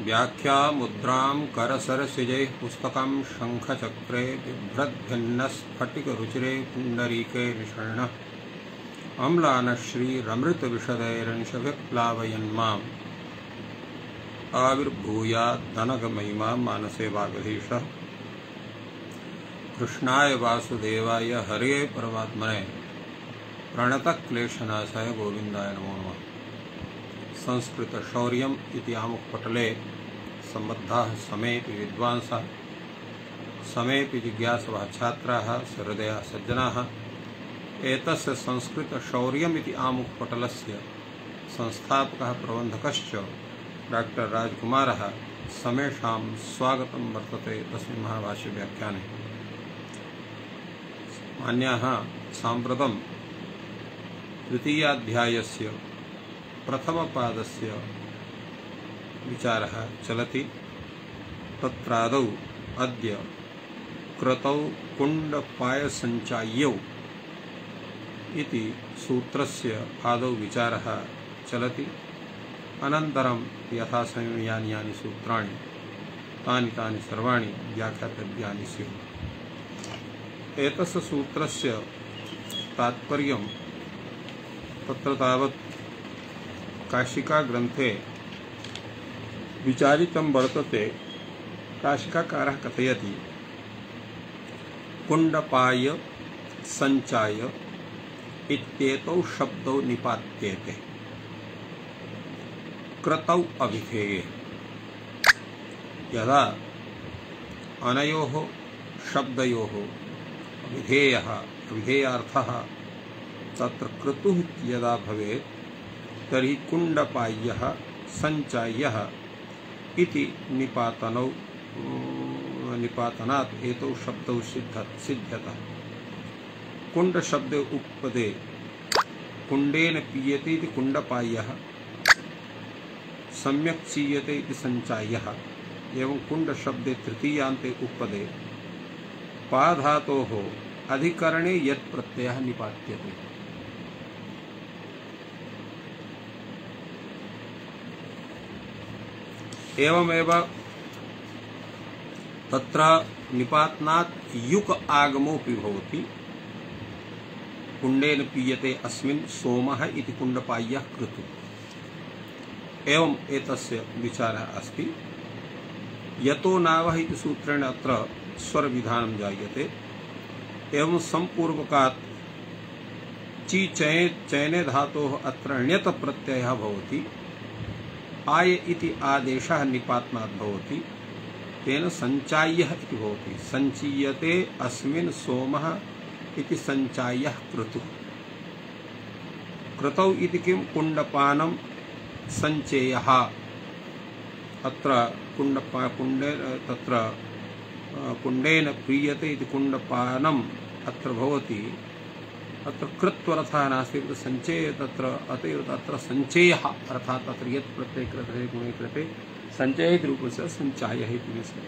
व्याख्या मुद्रां करसरसिजैः पुस्तकं शङ्खचक्रे बिभ्रद्भिन्नस्फटिकरुचिरे पुण्डरीके निषण्णः अम्लानश्रीरमृतविशदैरंशभिप्लावयन्माम् आविर्भूयाद्दनगमहिमा मानसे वागधीशः। कृष्णाय वासुदेवाय हरे परमात्मने प्रणतक्लेशनाशाय गोविन्दाय नमो नमः। संस्कृत शौर्यम् इति आमुखपटले सम्बद्धाः समेऽपि विद्वांसः समेऽपि जिज्ञासवः छात्राः सहृदयाः सज्जनाः एतस्य संस्कृत शौर्यम् इति आमुखपटलस्य संस्थापकः प्रबन्धकश्च डॉक्टर राजकुमारः समेषां स्वागतं वर्तते तस्मिन् महाभाष्यव्याख्याने। मान्याः साम्प्रतं द्वितीयाध्यायस्य प्रथमपादस्य विचारः चलति। तत्रादौ अद्य क्रतौ कुण्डपायसञ्चाय्यौ इति सूत्रस्य आदौ विचारः चलति। अनन्तरं यथासमयं यानि यानि सूत्राणि तानि सर्वाणि व्याख्यातव्यानि स्युः। एतस्य सूत्रस्य तात्पर्यं तत्र तावत् काशिका ग्रंथे विचारितं वर्तते। काशिकाकारः कथयति कुण्डपाय सञ्चाय इत्येतौ शब्दौ निपात्येते क्रतौ अभिधेये। यदा अनयोः शब्दयोः अभिधेयार्थः तत्र क्रतुः यदा भवेत् तर्हि कुण्डपाय्यः सञ्चाय्यः इति निपातनात् एतौ शब्दौ सिद्ध्यतः। कुण्ड शब्दे उपपदे कुण्डेन पीयते इति कुण्डपाय्यः, सम्यक् चीयते इति सञ्चाय्यः। एवं कुण्ड शब्दे तृतीयान्ते उपपदे पाधातोः अधिकरणे यत् प्रत्ययः निपात्यते। एवमेव तत्र निपातनात् युक आगमोऽपि भवति। कुण्डेन पीयते अस्मिन् सोमः इति कुण्डपाय्यः कृतु। एवं एतस्य विचारः अस्ति। यतो नावः इति सूत्रेण अत्र स्वरविधानं जायते। एवं सम्पूर्वकात् ची चयने धातोः अत्र ण्यत प्रत्ययः भवति। आय इति आदेशः निपातनात् भवति। तेन सञ्चाय्यः इति भवति। सञ्चीयते अस्मिन् सोमः इति सञ्चाय्यः क्रतुः। क्रतौ इति किं? कुण्डपानं सञ्चेयः। अत्र कुण्डेन प्रीयते इति कुण्डपानम् अत्र भवति। अत्र कृत्वर्थः नास्ति, सञ्चये तत्र अतएव तत्र सञ्चयः अर्थात् तत्र यत् प्रत्यय कृते गुणे कृते सञ्चय इति रूपस्य सञ्चायः इति विषयः।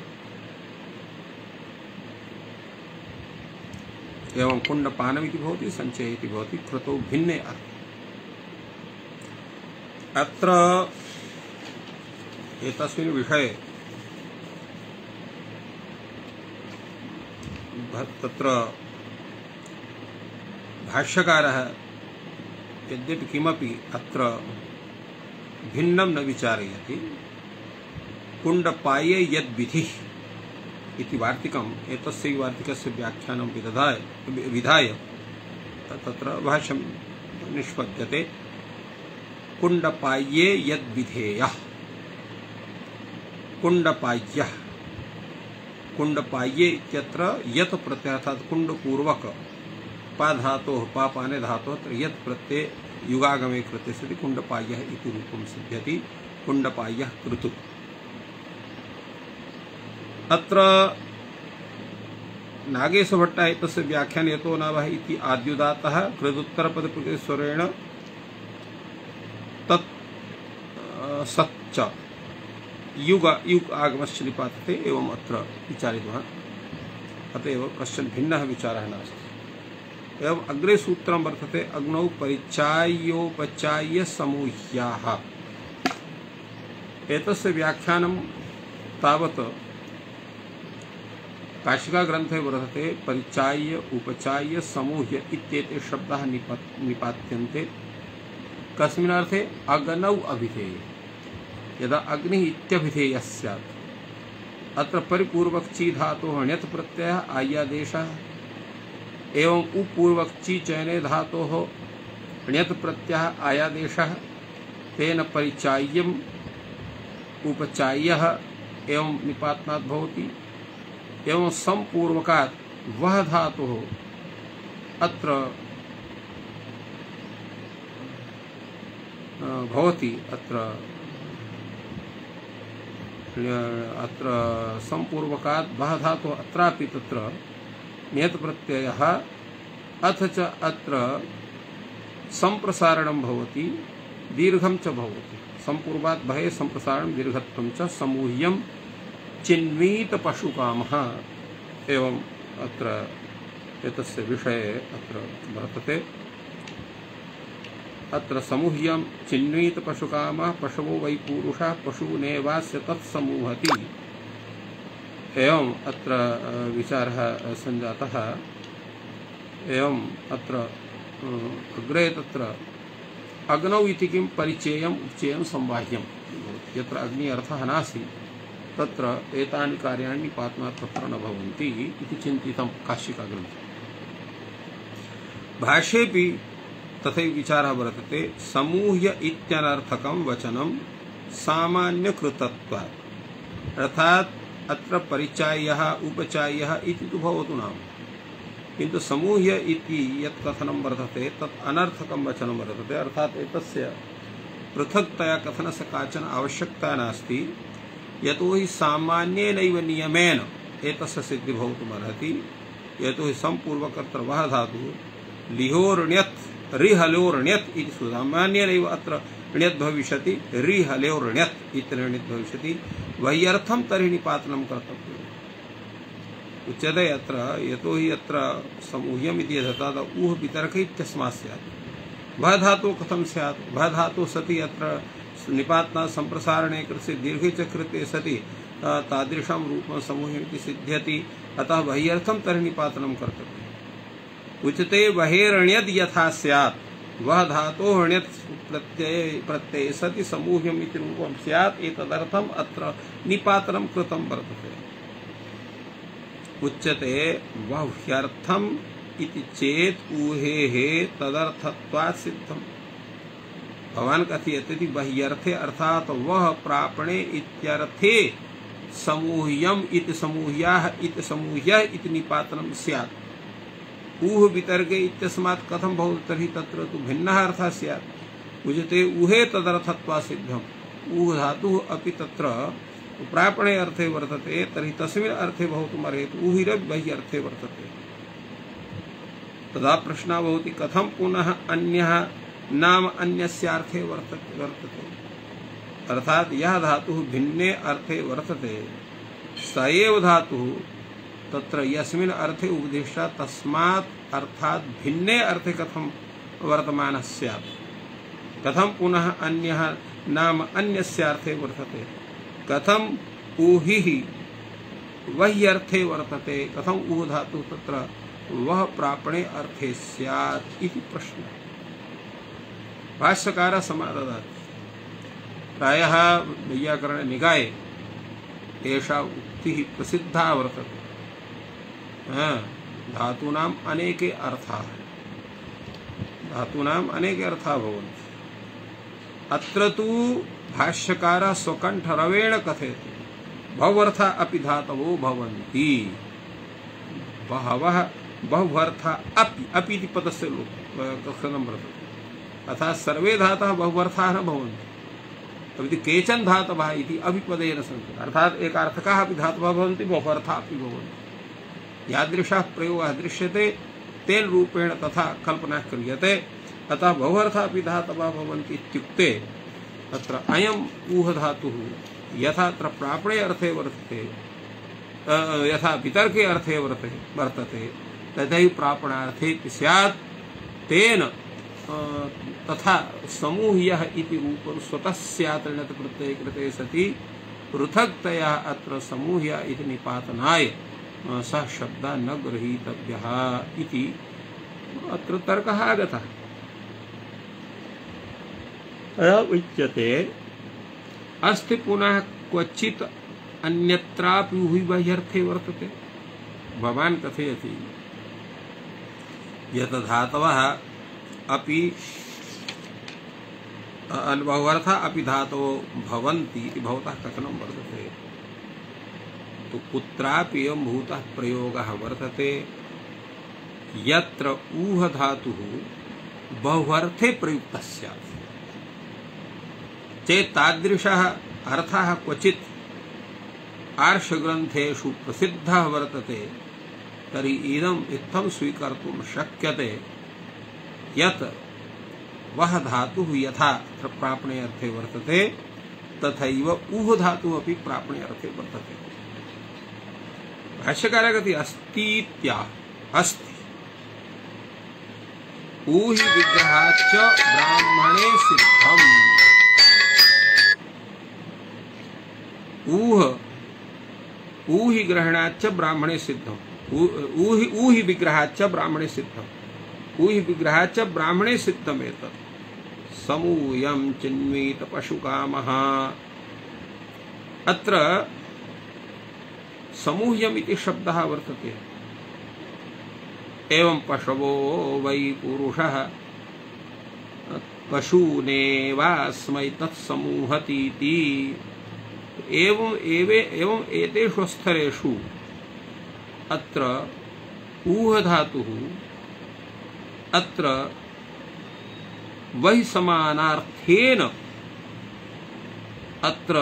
एवं कुण्डपानम् इति भवति, सञ्चय इति भवति, कृतौ भिन्ने अर्थे। अत्र एतस्मिन् विषये तत्र भाष्यकारः यद्यपि किमपि अत्र भिन्नं न विचारयति। कुण्डपाये यद्विधिः इति वार्तिकम् एतस्य वार्तिकस्य व्याख्यानं विधाय तत्र भाष्यं निष्पद्यते। कुण्डपाये यद्विधेयः कुण्डपाय्यः। कुण्डपाये इत्यत्र यत् प्रत्यय अर्थात् कुण्डपूर्वक पाधातोः पापाने धातोः अत्र यत् प्रत्यय युगागमे कृते सति कुण्डपाय्यः इति रूपं सिद्ध्यति। कुण्डपाय्यः कृतु। अत्र नागेशभट्टः एतस्य व्याख्याने यतो नावः इति आद्युदात्तः कृदुत्तरपदप्रतिस्वरेण तत् सच्च युग आगमश्च निपात्यते एवं अत्र विचारितवान्। अतएव कश्चन भिन्नः विचारः नास्ति। एवं अग्रे सूत्रं वर्तते अग्नौ परिचाय्योपचाय्य समूह्याः। एतस्य व्याख्यानं तावत् काशिकाग्रन्थे वर्तते। परिचाय्य उपचाय्य समूह्य इत्येते शब्दाः निपात्यन्ते कस्मिन् अर्थे? अग्नौ अभिधेये, यदा अग्निः इत्यभिधेयः स्यात्। अत्र परिपूर्वक्ची धातोः ण्यत् प्रत्ययः आयादेशः एवं उपूर्वक्ची चयने धातोः ण्यत् प्रत्ययः आयादेशः, तेन परिचाय्यम् उपचाय्यः एवं निपातनात् भवति। एवं संपूर्वकात् वह धातुः अत्र भवति। अत्र संपूर्वकात् वह धातुः अत्रापि तत्र नियत प्रत्ययः, अथ च अत्र संप्रसारणं भवति, दीर्घं च भवति। संपूर्वात् भये संप्रसारणं दीर्घत्वं च समूह्यं चिन्वीत पशुकामः। एवं अत्र एतस्य विषये अत्र वर्तते। अत्र समूह्यं चिन्वीत पशुकामः पशवो वै पूरुषः पशूनेवास्य तत्समूहति। एवं अत्र विचारः सञ्जातः। एवं अत्र अग्रे तत्र अग्नौ इति किं? परिचेयम् उपचेयं संवाह्यं। यत्र अग्नि अर्थः नास्ति तत्र एतानि कार्याणि निपातनात् तत्र न भवन्ति इति चिन्तितं काशिकाग्रन्थे। भाष्येऽपि तथैव विचारः वर्तते। समूह्य इत्यनर्थकं वचनं सामान्यकृतत्वात्, अर्थात् अत्र परिचाय्यः उपचाय्यः इति तु भवतु नाम, किन्तु समूह्य इति यत् कथनं वर्तते तत् अनर्थकं वचनं वर्तते। अर्थात् एतस्य पृथक्तया कथनस्य काचन आवश्यकता नास्ति, यतोहि सामान्येनैव नियमेन एतस्य सिद्धिः भवितुमर्हति। यतोहि संपूर्वकत्र वह धातुः लिहोर्ण्यत् रिहलोर्ण्यत् इति सामान्येनैव अत्र ण्यत् भविष्यति, रिहलोर्ण्यत् इति ण्यत् भविष्यति। वह्यर्थं तर्हि निपातनं कर्तव्यम् उच्यते अत्र। यतोहि अत्र समूह्यम् इति यथा ऊह वितर्क इत्यस्मात् स्यात्। वह धातुः कथं स्यात्? वह धातुः सति अत्र निपातना संप्रसारणे कृते दीर्घे च कृते सति तादृशं रूपं समूह्यमिति सिद्ध्यति। अतः वह्यर्थं तर्हि निपातनं कर्तव्यम् उच्यते। वहेर्ण्यद् यथा स्यात्, वह धातोः ण्यत् प्रत्यये सति समूह्यम् इति रूपं स्यात्, एतदर्थम् अत्र निपातनं कृतं वर्तते। उच्यते वह्यर्थम् इति चेत् ऊहेः तदर्थत्वात् सिद्धम्। भवान् कथयति वह्यर्थे अर्थात वह प्रापणे इत्यर्थे समूह्यम् इति समूह्याः इति समूह्यः इति निपातनं स्यात्। ऊह वितर्के इत्यस्मात् कथं भवति? तर्हि तत्र तु भिन्नः अर्थः स्यात्। उच्यते ऊहे तदर्थत्वात् सिद्धम्। ऊह धातुः अपि तत्र प्रापणे अर्थे वर्तते, तर्हि तस्मिन् अर्थे भवितुमर्हति। ऊहिरपि वह्यर्थे वर्तते। तदा प्रश्नः भवति कथं पुनः अन्यः नाम अन्यस्यार्थे वर्तते। अर्थात यह धातुः भिन्ने अर्थे वर्तते, स एव धातुः तत्र यस्मिन् अर्थे उपदिष्टा तस्मात् अर्थात भिन्ने अर्थे कथं वर्तमानः स्यात्। कथं पुनः अन्यः नाम अन्यस्यार्थे वर्तते। कथं ऊहिः वह्यर्थे वर्तते, कथं ऊह धातुः तत्र वह प्रापणे अर्थे स्यात् इति प्रश्नः। भाष्यकारः समाददाति। प्रायः वैयाकरण निकाये एषा उक्तिः प्रसिद्धा वर्तते। धातूनाम् अनेके अर्थाः, धातूनाम् अनेके अर्थाः भवन्ति। अत्र तु भाष्यकारः स्वकण्ठरवेण कथयति बहुवर्थाः अपि धातवो भवन्ति। बहवः बहुवर्थाः अपि इति पदस्य कथनं वर्तते। अर्थात् सर्वे धातवः बहुवर्थाः न भवन्ति, अपि केचन धातवः इति अभिपदेन सन्ति। अर्थात् एकार्थकाः अपि धातवः भवन्ति, बहुवर्थाः अपि भवन्ति। यादृशः प्रयोगः दृश्यते तेन रूपेण तथा कल्पना क्रियते। अतः बहुवर्थाः अपि धातवः भवन्ति इत्युक्ते तत्र अयम् ऊह धातुः यथा अत्र प्रापणे अर्थे वर्तते, यथा वितर्के अर्थे वर्तते तथैव प्रापणार्थे स्यात्। तेन तथा समूह्यः इति रूपं स्वतः स्यात् णत प्रत्यये कृते सति पृथक्तया अत्र समूह्य इति निपातनाय सः शब्दः न गृहीतव्यः इति अत्र तर्कः आगतः। उच्यते अस्ति पुनः क्वचित् अन्यत्रापि उभयर्थे वर्तते। भवान् कथयति यत् धातवः अपि बहुवर्थः अपि धातवो भवन्ति इति भवतः कथनं वर्तते। तो कुत्रापि एवं भूतः प्रयोगः वर्तते यत्र ऊह धातुः बहुवर्थे प्रयुक्तः स्यात् चेत् तादृशः अर्थः क्वचित् आर्षग्रन्थेषु प्रसिद्धः वर्तते तर्हि इदम् इत्थं स्वीकर्तुं शक्यते यत् वह धातुः यथा प्रापणे अर्थे वर्तते तथैव ऊह धातुः अपि प्रापणे अर्थे वर्तते। भाष्यकारः कथयति अस्तीत्याह अस्ति ऊहि विग्रहाच्च ब्राह्मणे सिद्धम्। ऊहि ग्रहणाच्च ब्राह्मणे सिद्धम्। ऊहि विग्रहाच्च ब्राह्मणे सिद्धम्। ऊहि विग्रहाच्च ब्राह्मणे सिद्धमेतत् समूयं चिन्वीत पशुकामः। अत्र समूह्यम् इति शब्दः वर्तते। एवं पशवो वै पुरुषः पशूनेवास्मै तत्समूहतीति। एवं एतेषु स्तरेषु अत्र ऊह धातुः अत्र वही समानार्थेन अत्र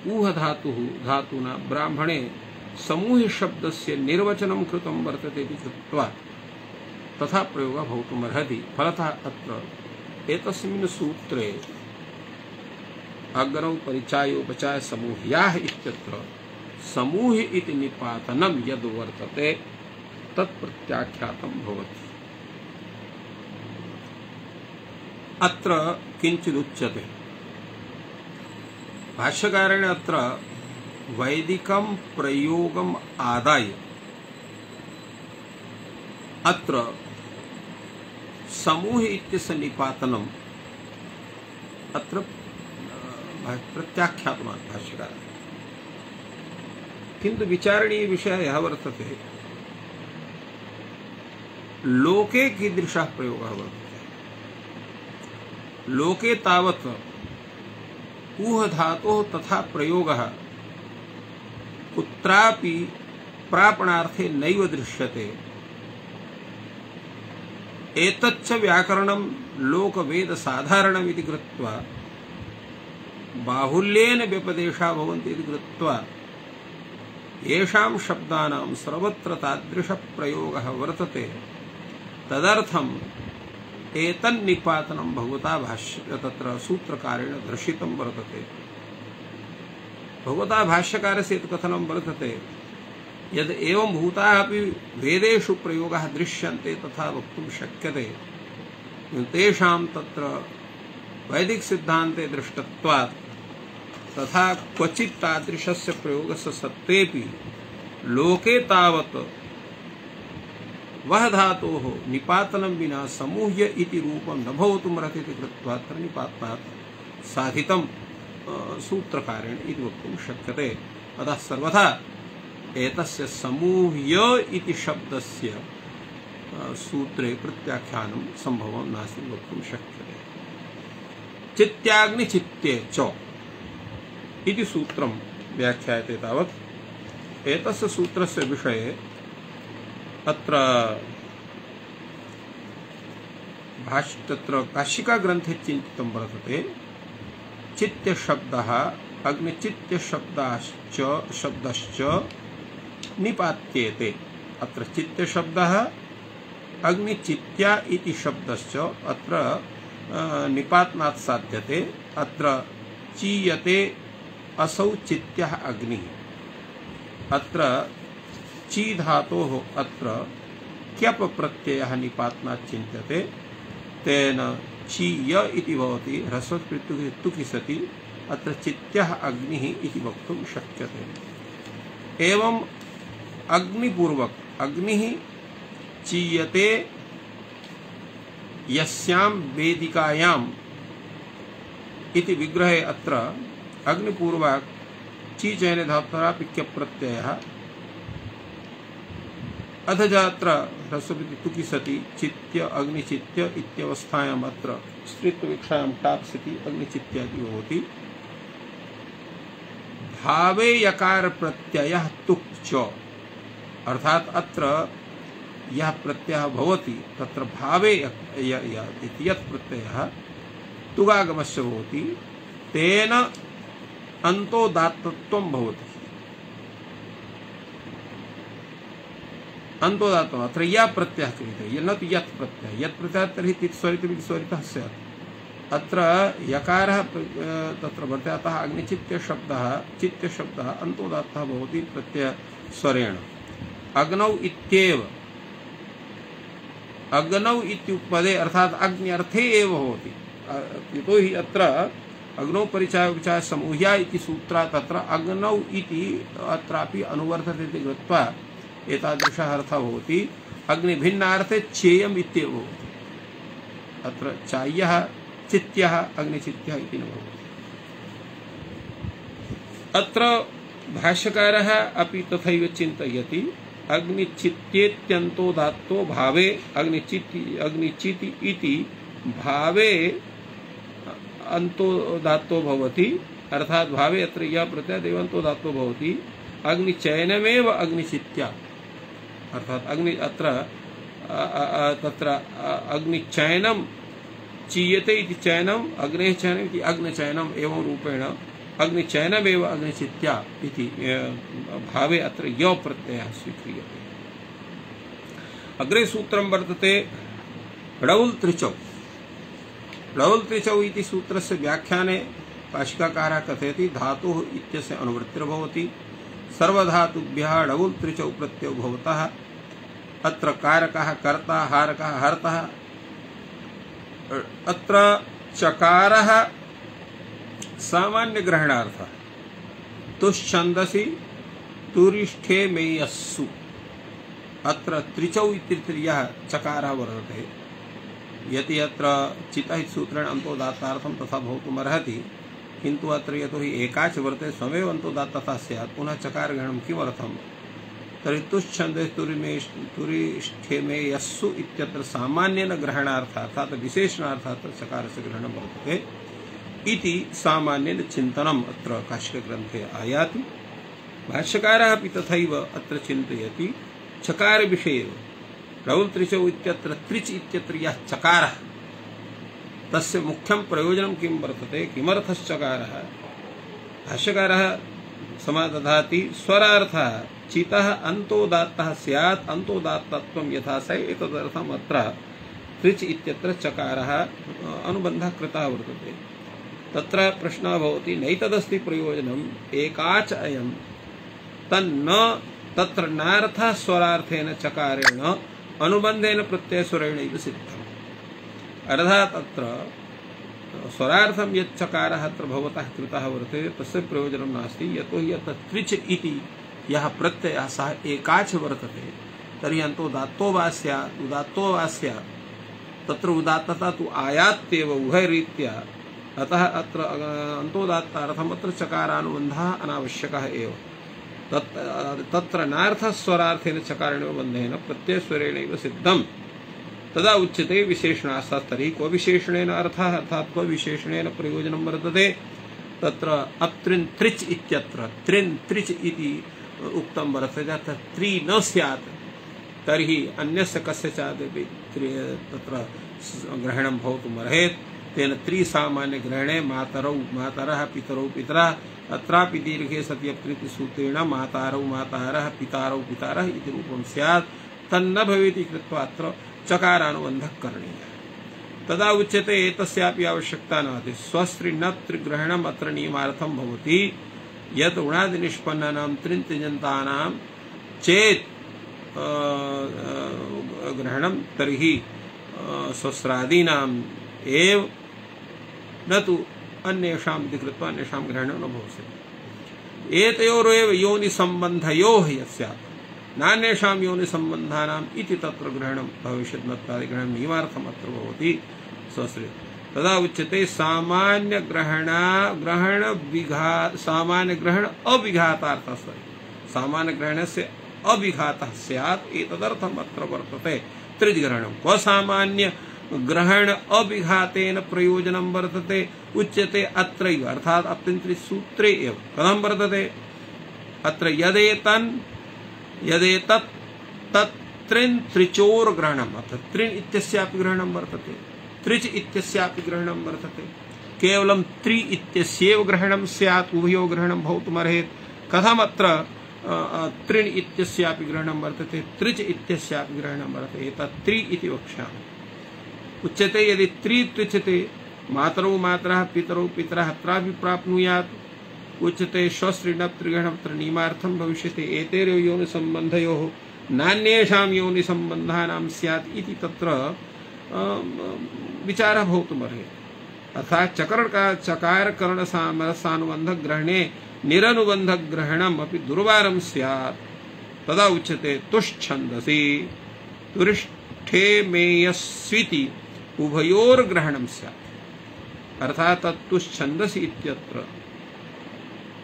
ऊह धातुना ब्राह्मणे समूह शब्दस्य निर्वचनं कृतं वर्तते इति कृत्वा तथा प्रयोगः भवितुमर्हति। फलतः अत्र एतस्मिन् सूत्रे अग्रौ परिचायोपचाय समूह्याः इत्यत्र समूह इति निपातनं यद् वर्तते तत् प्रत्याख्यातं भवति। अत्र किञ्चिदुच्यते। भाष्यकारेण अत्र वैदिकं प्रयोगम् आदाय अत्र समूह इत्यस्य निपातनम् अत्र प्रत्याख्यातवान् भाष्यकारः। किन्तु विचारणीय विषयः यः वर्तते लोके कीदृशः प्रयोगः वर्तते। लोके तावत् ऊह धातोः तथा प्रयोगः कुत्रापि प्रापणार्थे नैव दृश्यते। एतच्च व्याकरणं लोकवेद साधारणम् इति कृत्वा बाहुल्येन व्यपदेशा भवन्ति इति कृत्वा येषां शब्दानां सर्वत्र तादृशप्रयोगः वर्तते तदर्थम् एतन्निपातनं भगवता भाष्य तत्र सूत्रकारेण दर्शितं वर्तते। भगवता भाष्यकारस्य यत् कथनं वर्तते यद् एवं भूताः अपि वेदेषु प्रयोगाः दृश्यन्ते तथा वक्तुं शक्यते। तेषां तत्र वैदिक सिद्धान्ते दृष्टत्वात् तथा क्वचित् तादृशस्य प्रयोगस्य सत्त्वेपि लोके तावत् वह धातोः निपातनं विना समूह्य इति रूपं न भवितुमर्हति इति कृत्वा अत्र निपातनात् साधितं सूत्रकारेण इति वक्तुं शक्यते। अतः सर्वथा एतस्य समूह्य इति शब्दस्य सूत्रे प्रत्याख्यानं सम्भवं नास्ति वक्तुं शक्यते। चित्त्याग्निचित्ते च इति सूत्रं व्याख्यायते तावत् एतस्य सूत्रस्य विषये अत्र तत्र काशिका ग्रन्थे चिन्तितं वर्तते। चित्त शब्दः अग्निचित्त शब्दश्च निपात्येते। अत्र चित्त शब्दः अग्निचित्या इति शब्दश्च अत्र निपातनात् साध्यते। अत्र चीयते असौ चित्त्यः अग्निः। अत्र ची धातोः अत्र क्यप प्रत्ययः निपातनात् चिन्त्यते। तेन चीय इति भवति ह्रस्वः तुकि सति अत्र चित्यः अग्निः इति वक्तुं शक्यते। एवं अग्निपूर्वक अग्निः चीयते यस्यां वेदिकायाम् इति विग्रहे अत्र अग्निपूर्वक ची चयने धातुरापिक्य प्रत्ययः अथ जात्र ह्रस्वः तुकि सति चित्य अग्निचित्य इत्यवस्थायाम् अत्र स्त्रीत्ववीक्षायां टाप्सिति अग्निचित्यादि भवति। भावे यकार प्रत्ययः तुक् च अर्थात अत्र यह प्रत्ययः भवति तत्र भावे इति यत् प्रत्ययः तुगागमस्य भवति तेन अन्तोदात्तत्वं भवति। अन्तोदात्तम् अत्र यः प्रत्ययः क्रियते न तु यत् प्रत्ययः। यत् प्रत्ययः तर्हि तित्स्वरितमिति स्वरितः स्यात्। अत्र यकारः तत्र वर्तते अतः अग्निचित्यशब्दः चित्यशब्दः अन्तोदात्तः भवति प्रत्ययस्वरेण। अग्नौ इत्येव अग्नौ इत्युपपदे अर्थात अग्नि अर्थे एव भवति। यतो हि अत्र अग्नौ परिचय विचार समूह्या इति सूत्रात् तत्र अग्नौ इति अत्रापि अनुवर्तते इति कृत्वा एतादृशः अर्थः भवति। अग्निभिन्नार्थे चेयम् इत्येव भवति। अत्र चाय्यः चित्यः अग्निचित्यः इति न भवति। अत्र भाष्यकारः अपि तथैव चिन्तयति अग्निचित्येत्यन्तोदात्तो भावे अग्निचिति इति भावे अन्तोदात्तो भवति। अर्थात भावे अत्र यः प्रत्ययः देवन्तोदात्तो भवति। अग्निचयनमेव अग्निचित्या अर्थात अग्नि अत्र तत्र अग्निचयनं चीयते इति चयनम् अग्नेः चयनम् इति अग्निचयनम् एवं रूपेण अग्निचयनमेव अग्निचित्या इति भावे अत्र य प्रत्ययः स्वीक्रियते। अग्रे सूत्रं वर्तते ळौल् त्रिचौ। ळौल् त्रिचौ इति सूत्रस्य व्याख्याने भाष्यकारः कथयति धातुः इत्यस्य अनुवृत्तिर्भवति। सर्वधातुभ्यः ळौल् त्रिचौ प्रत्ययो भवतः। अत्र कारकः कर्ता हारकः हर्तः। अत्र चकारः सामान्य ग्रहणार्थः तुश्छन्दसि तुरिष्ठे मेयस्सु। अत्र त्रिचौ इत्यर्थः चकारः वर्तते। यदि अत्र चितः इति सूत्रेण अन्तोदात्तार्थं तथा भवितुमर्हति किन्तु अत्र यतोहि एकाच वर्तते स्वमेव अन्तोदात्तता स्यात् पुनः चकारग्रहणं किमर्थं तर्हि तुश्छन्दसि तुरिष्ठे मेयस्सु इत्यत्र सामान्येन ग्रहणार्थः अर्थात् विशेषणार्थः अत्र चकारस्य ग्रहणं वर्तते इति सामान्येन चिन्तनम् अत्र काशिकग्रन्थे आयाति। भाष्यकारः अपि तथैव अत्र चिन्तयति चकार विषये। ळौल् त्रिचौ इत्यत्र त्रिच् इत्यत्र यः चकारः तस्य मुख्यं प्रयोजनं किं वर्तते किमर्थश्चकारः। भाष्यकारः समादधाति स्वरार्थः चितः अन्तोदात्तः स्यात् अन्तोदात्तत्वं यथा स एतदर्थम् अत्र त्रिच् इत्यत्र चकारः अनुबन्धः कृतः वर्तते। तत्र प्रश्नः भवति नैतदस्ति प्रयोजनम् एकाच अयं तन्न तत्र नार्थः स्वरार्थेन चकारेण अनुबन्धेन प्रत्ययस्वरेणैव सिद्धम्। अर्थात् अत्र स्वरार्थं यत् चकारः अत्र भवतः कृतः वर्तते तस्य प्रयोजनं नास्ति। यतोहि अत्र त्रिच् इति यः प्रत्ययः सः एकाच वर्तते तर्हि अन्तोदात्तो वा स्यात् उदात्तो वा स्यात् तत्र उदात्तता तु आयात्येव उभयरीत्या। अतः अत्र अन्तोदात्तार्थम् अत्र चकारानुबन्धः अनावश्यकः एव। तत्र नार्थः स्वरार्थेन चकारेण बन्धेन प्रत्ययस्वरेणैव सिद्धम्। तदा उच्यते विशेषणार्थः। तर्हि क्व विशेषणेन अर्थः अर्थात् क्व विशेषणेन प्रयोजनं वर्तते तत्र अत्रिन् त्रिच् इत्यत्र त्रिन् त्रिच् इति उक्तं वर्तते। तत्र त्रि न स्यात् तर्हि अन्यस्य कस्यचित् तत्र ग्रहणं भवितुमर्हेत्। तेन त्रिसामान्यग्रहणे मातरौ मातरः पितरौ पितरः अत्रापि दीर्घे सति अप्रीति सूत्रेण मातारौ मातारः पितारौ पितारः इति रूपं स्यात्। तन्न भवेति कृत्वा अत्र चकारानुबन्धः करणीयः। तदा उच्यते एतस्यापि आवश्यकता नास्ति। स्वस्त्रिणत्रिग्रहणम् अत्र नियमार्थं भवति यत् उणादिनिष्पन्नानां त्रिञ्त्यजन्तानां चेत् ग्रहणं तर्हि स्वस्रादीनाम् एव न तु अन्येषाम् इति कृत्वा अन्येषां ग्रहणं न भविष्यति। एतयोरेव योनिसम्बन्धयोः यस्यात् नान्येषां योनिसम्बन्धानाम् इति तत्र ग्रहणं भविष्यति नत्वादिग्रहणं नियमार्थम् अत्र भवति स्वश्री। तदा उच्यते सामान्य ग्रहण अविघातार्थः। सामान्य ग्रहणस्य अविघातः स्यात् एतदर्थम् अत्र वर्तते त्रिज्ग्रहणं। क्व सामान्य ग्रहण अविघातेन प्रयोजनं वर्तते उच्यते अत्रैव, अर्थात् अत्यन्त्रि सूत्रे एव। कथं वर्तते? अत्र यदेतत् तत् त्रिन् त्रिचोर ग्रहणम्, अर्थात् त्रिन् इत्यस्यापि ग्रहणं वर्तते, त्रिच इत्यस्यापि ग्रहणं वर्तते। केवलं त्रि इत्यस्यैव ग्रहणं स्यात्, उभयो ग्रहणं भवितुमर्हेत्। कथमत्र त्रिण इत्यस्यापि ग्रहणं वर्तते, त्रिच इत्यस्यापि ग्रहणं वर्तते। एतत् त्रि इति वक्ष्यामि। उच्यते यदि त्रि त्रिच्यते मातरौ मातरः पितरौ पितरः अत्रापि प्राप्नुयात्। उच्यते श्वस्त्रीणप् त्रिग्रहणं तत्र नियमार्थं भविष्यति। एतयोरेव योनिसम्बन्धयोः नान्येषां योनिसम्बन्धानां स्यात् इति तत्र विचारः भवितुमर्हेत्। अर्थात् चकारकरणसानुबन्धग्रहणे निरनुबन्धग्रहणम् अपि दुर्वारं स्यात्। तदा उच्यते तुश्छन्दसि तुरिष्ठे मेयस्विति उभयोर्ग्रहणं स्यात्। अर्थात् तुश्छन्दसि इत्यत्र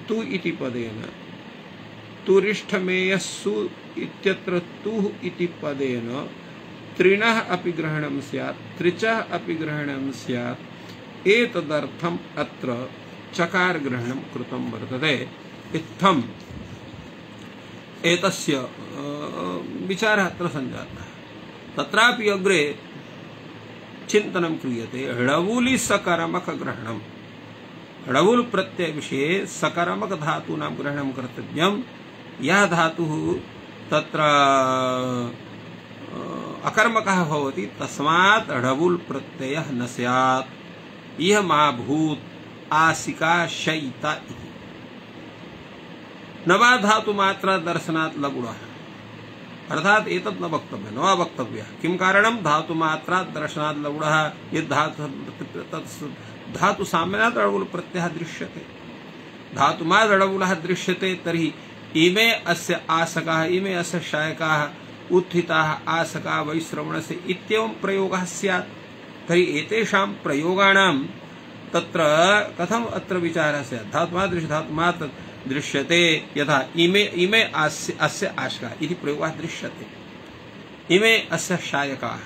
तु इति पदेन, तुरिष्ठमेयस्सु इत्यत्र तुः इति पदेन त्रिणः अपि ग्रहणं स्यात्, त्रिचः अपि ग्रहणं स्यात्। एतदर्थम् अत्र चकार ग्रहणं कृतं वर्तते। इत्थम् एतस्य विचारः अत्र सञ्जातः। तत्रापि अग्रे चिन्तनं क्रियते ळवुलि सकर्मक ग्रहणम्। ळवुल् प्रत्यय विषये सकर्मक धातूनां ग्रहणं कर्तव्यं। यः धातुः तत्र अकर्मकः भवति तस्मात् ळवुल् प्रत्ययः न स्यात्। इह मा भूत् आसिका शयिता इति। नवा धातु मात्रा दर्शनात् लगुणः, अर्थात् एतत् न वक्तव्यः, नवा वक्तव्यः। किं कारणं? धातु मात्रा दर्शनात् लगुणः। यद् धातु साम्यात् ळवुल् प्रत्ययः दृश्यते, धातुमात् ळवुलः दृश्यते, तर्हि इमे अस्य आसकाः, इमे अस्य शायकाः उत्थिताः आसकाः वैश्रवणस्य इत्येवं प्रयोगः स्यात्। तर्हि एतेषां प्रयोगाणां तत्र कथम अत्र विचारः स्यात्? धातुमात् दृश्यते, यथा इमे अस्य आशकाः इति प्रयोगः दृश्यते, इमे अस्य शायकाः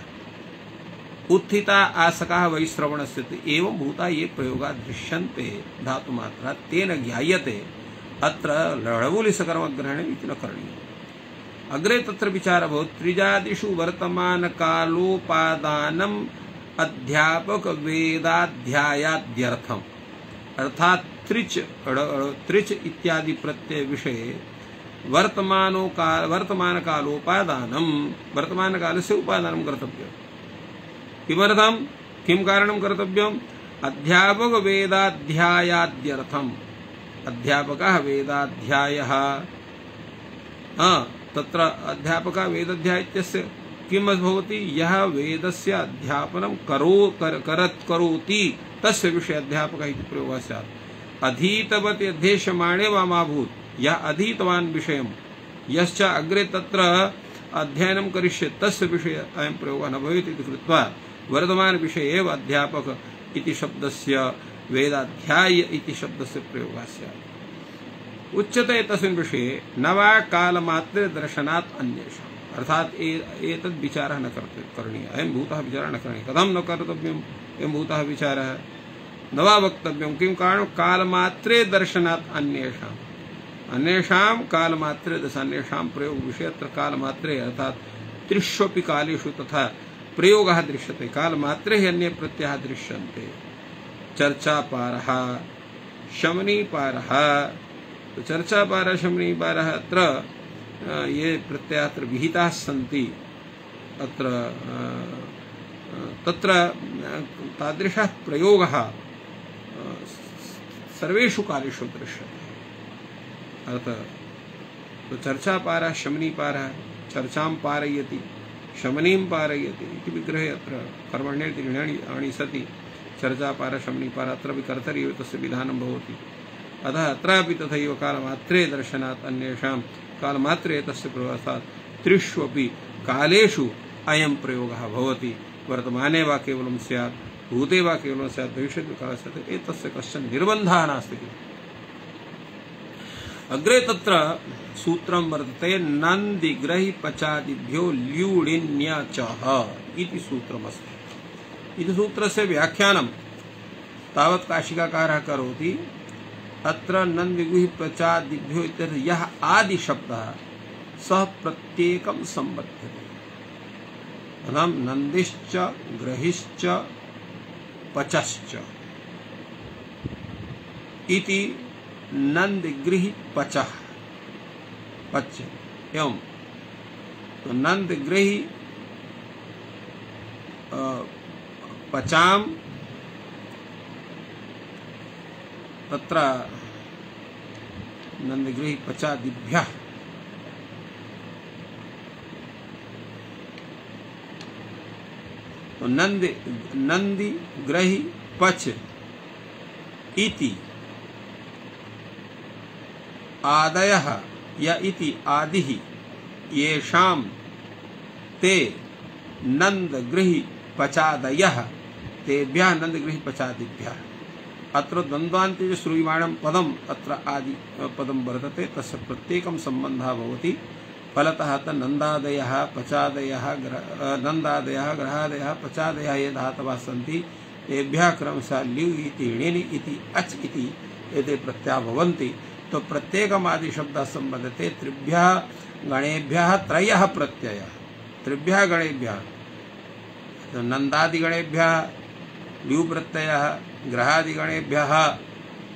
उत्थिता आसकाः वैश्रवणस्य एवं भूता ये प्रयोगाः दृश्यन्ते धातुमात्रा, तेन ज्ञायते अत्र ळवुलि सकर्मग्रहणम् इति न करणीयम्। अग्रे तत्र विचारः भवति त्रिजादिषु वर्तमानकालोपादानम् अध्यापक वेदाध्यायाद्यर्थम्। अर्थात त्रिच इत्यादि प्रत्यय विषये वर्तमान कालोपादानम, वर्तमान कालस्य उपादानं कर्तव्यम्। किमर्थं? किं कारणं कर्तव्यम्? अध्यापक वेदाध्यायाद्यर्थम्। अध्यापकः वेदाध्यायः, तत्र अध्यापकः वेदाध्याय इत्यस्य किं भवति? यः वेदस्य अध्यापनं करोति तस्य विषय अध्यापकः इति प्रयोगः स्यात्। अधीतवति अध्येष्यमाणे वा मा भूत्, यः अधीतवान् विषयं, यश्च अग्रे तत्र अध्ययनं करिष्यति तस्य विषये अयं प्रयोगः न भवेत् इति कृत्वा वर्तमान विषये एव अध्यापक इति शब्दस्य वेदाध्याय इति शब्दस्य प्रयोगः स्यात्। उच्यते तस्मिन् विषये न वा कालमात्रे दर्शनात् अन्येषाम्। अर्थात एतद् विचारः न करणीयः, अयं भूतः विचारः न करणीयः। कथं न कर्तव्यम् अयं भूतः विचारः? न वा वक्तव्यं। किं कारणं? कालमात्रे दर्शनात् अन्येषाम्। अन्येषां कालमात्रे अन्येषां प्रयोग विषये अत्र कालमात्रे अर्थात् त्रिष्वपि कालेषु तथा प्रयोगः दृश्यते। कालमात्रे हि अन्ये प्रत्ययाः दृश्यन्ते। चर्चापारः, शमनीपारः। तो चर्चापारः शमनीपारः अत्र ये प्रत्ययाः अत्र विहिताः सन्ति, अत्र तत्र तादृशः प्रयोगः सर्वेषु कालेषु दृश्यते। अर्थात् तो चर्चापारः शमनीपारः चर्चां पारयति, शमनीं पारयति इति विग्रहे अत्र कर्मण्येति ऋणानि सति चर्चापार शमनीपार अत्रापि कर्तरि एव तस्य विधानं भवति। अतः अत्रापि तथैव कालमात्रे दर्शनात् अन्येषां कालमात्रे तस्य प्रवासात् त्रिष्वपि कालेषु अयं प्रयोगः भवति। वर्तमाने वा केवलं स्यात्, भूते वा केवलं स्यात्, भविष्यति काले स्यात्, एतस्य कश्चन निर्बन्धः नास्ति। अग्रे तत्र सूत्रं वर्तते नन्दिग्रहि पचादिभ्यो ल्यूडिन्यचः इति सूत्रमस्ति। इति सूत्रस्य व्याख्यानं तावत् काशिकाकारः करोति। अत्र नन्दिगुहि पचादिभ्यो इत्यर्थ यः आदिशब्दः सः प्रत्येकं सम्बध्यते। अनम नन्दिश्च ग्रहिश्च पचश्च इति नन्दिगृहि पचः पच एवं तो नन्दिगृहि पचाम तत्र नन्दिगृहि पचादिभ्यः तो नंदी ग्रहि पच इति आदयः या इति आदिः येषां ते नन्दगृहि पचादयः तेभ्यः नन्दगृहि पचादिभ्यः। अत्र द्वन्द्वान्ते श्रूयमाणं पदम् अत्र आदि पदं वर्तते, तस्य प्रत्येकं सम्बन्धः भवति। फलतः नन्दादयः पचादयः नन्दादयः ग्रहादयः पचादयः ये धातवः सन्ति तेभ्यः क्रमशः ल्यु इति णिनि इति अच् इति एते प्रत्यया भवन्ति। तो प्रत्येकमादि शब्दः सम्बध्यते त्रिभ्यः गणेभ्यः त्रयः प्रत्ययः। त्रिभ्यः गणेभ्यः नन्दादिगणेभ्यः ल्यु प्रत्ययः, ग्रहादिगणेभ्यः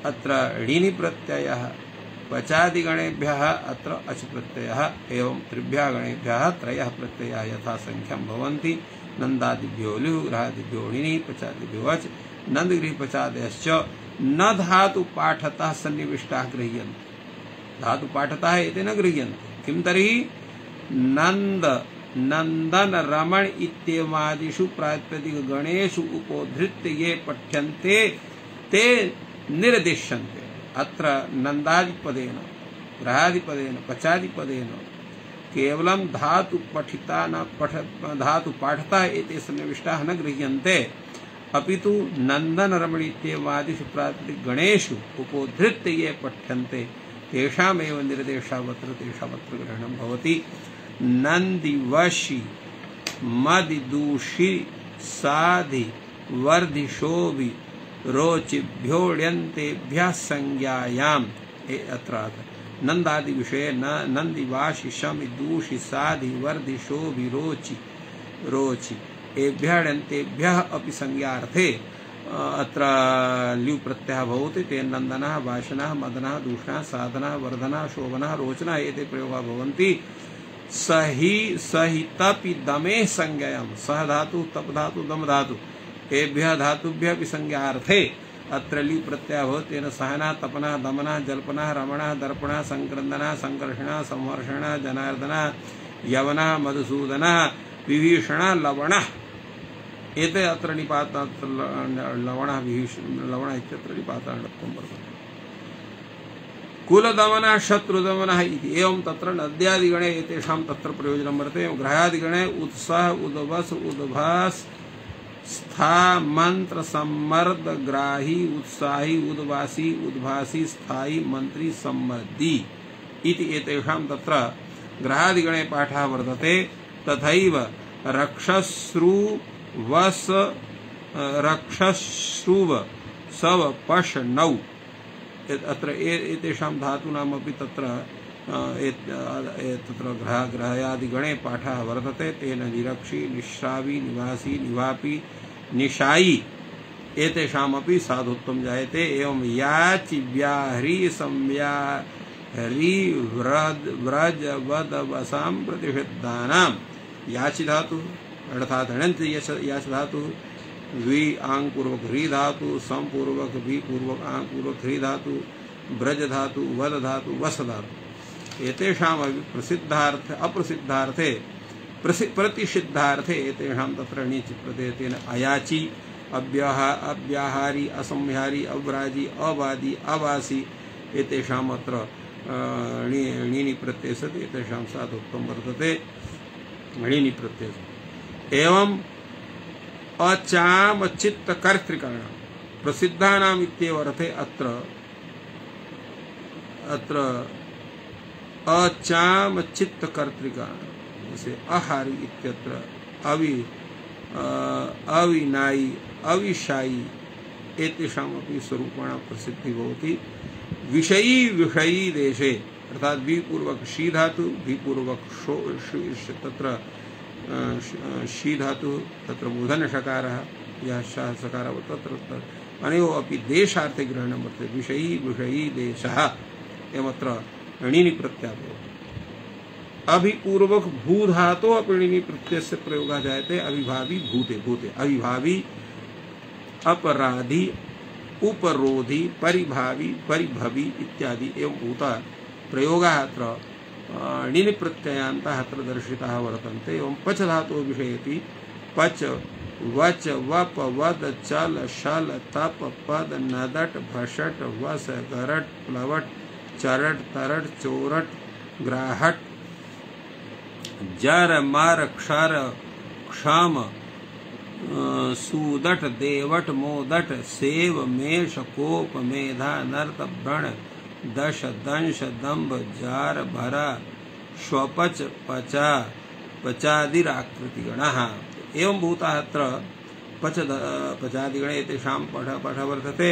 अत्र णिनि प्रत्ययः, पचादिगणेभ्यः अत्र अच् प्रत्ययः, एवं त्रिभ्यः गणेभ्यः त्रयः प्रत्ययाः यथा संख्यं भवन्ति। नन्दादिभ्यो ल्यु, ग्रहादिभ्यो णिनि, पचादिभ्यो अच्। नन्दगृहि पचादयश्च न धातु पाठतः सन्निविष्टाः गृह्यन्ते। धातु पाठतः एते न गृह्यन्ते। किं तर्हि नन्द नन्दन रमण इत्येवादिषु प्रातिपदिक गणेषु उपोद्धृत्य ये पठ्यन्ते ते निर्दिश्यन्ते। अत्र नन्दादिपदेन, ग्रहादिपदेन, पचादिपदेन केवलं धातु पठिता न धातु पाठता एते सन्निविष्टाः न गृह्यन्ते, अपितु नन्दन रमण इत्येवादिषु प्रातिपदिक गणेषु उपोद्धृत्य ये पठ्यन्ते तेषामेव निर्देशावत्र तेषावत्र ग्रहणं भवति। नन्दिवशि मदिदूषि साधि वर्धिशोभि रोचिभ्योड्यन्तेभ्यः संज्ञायाम्। अत्र नन्दादि विषये नन्दिवाशि शमि दूषि साधि वर्धि शोभि रोचि एभ्यः अपि संज्ञार्थे अत्र ल्यु प्रत्ययः भवति। ते नन्दनः, वाशनः, मदनः, दूषणः, साधनः, वर्धनः, शोभनः, रोचनः एते प्रयोगाः भवन्ति। सहि तपि दमे संज्ञायां, सह धातु, तप धातु, दम धातु एभ्यः धातुभ्यः अपि संज्ञार्थे अत्र ल्यु प्रत्ययः भवति। तेन सहनः, तपनः, दमनः, जल्पनः, रमणः, दर्पणः, संक्रन्दनः, संकर्षणः, संवर्षणः, जनार्दनः, यवनः, मधुसूदनः, विभीषणः, लवणः एते अत्र निपातात् लवणः लवणः इत्यत्र निपातार्थं वर्तते। कुलदमनः, शत्रुदमनः इति एवं तत्र नद्यादिगणे एतेषां तत्र प्रयोजनं वर्तते। ग्रहादिगणे उत्साह, उद्वस, उद्भास, स्था, मंत्र, सम्मर्द, ग्राही, उत्साही, उद्वासी, उद्भासी, स्थायी, मंत्री, सम्मर्दी इति एतेषां तत्र ग्रहादिगणे पाठः वर्तते। तथैव रक्षश्रु वस रक्षश्रुव सव पश नौ अत्र एतेषां धातूनामपि तत्र ग्रहादिगणे पाठः वर्तते। तेन निरक्षी, निश्रावी, निवासी, निवापी, निशायी एतेषामपि साधुत्वं जायते। एवं याचि, व्याह्री, संव्याह्री, व्रज, वद, वसां प्रतिषिद्धानां याचि धातु अर्थात अनंत याच धातु, वी आंग पूर्वक ह्री धातु, सम पूर्वक भी पूर्वक आंग पूर्वक ह्री धातु, ब्रज धातु, वद धातु, वस धातु एतेषामपि प्रसिद्धार्थ अप्रसिद्धार्थे प्रतिषिद्धार्थे एतेषां तत्र णीच प्रत्ययेन अयाची अव्याहारी असंहारी अव्राजी अवादी अवासी एतेषाम् अत्र णीनि प्रत्यय सति एतेषां साधुत्वं वर्तते णीनि प्रत्यय एवं अचामचित्तकर्तृकाणां प्रसिद्धानाम् इत्येव अर्थे अत्र अचामचित्तकर्तृकाणां जैसे अहारी इत्यत्र अविनायी अविषायी एतेषामपि स्वरूपाणां प्रसिद्धि भवति विषयी विषयी देशे अर्थात विपूर्वक शी धातु विपूर्वक तत्र शी धातु तत्र मूर्धन षकारः यः शः सकारः तत्र अनयोः अपि देशार्थे ग्रहणं वर्तते विषयी विषयी देशः एवमत्र णीनि प्रत्ययः भवति अभिपूर्वक भू धातो णीनि प्रत्ययस्य प्रयोगः जायते अविभावी भूते भूते अविभावी अपराधी उपरोधी परिभावी परिभवी इत्यादि एवं भूता प्रयोगाः अत्र णीनि प्रत्ययान्तः अत्र दर्शिताः वर्तन्ते एवं पच धातोः विषयेपि पच वच वप वद चल शल तप पद नदट भषट वस गरट प्लवट चरट तरट चोरट ग्राहट जर मर क्षर क्षम सूदट देवट मोदट सेव मेष कोप मेधा नर्त व्रण दश दंश दंभ जार भरा श्वपच पचा पचादिराकृतिगणः एवं भूतः अत्र पचादिगणे तेषां पठ वर्तते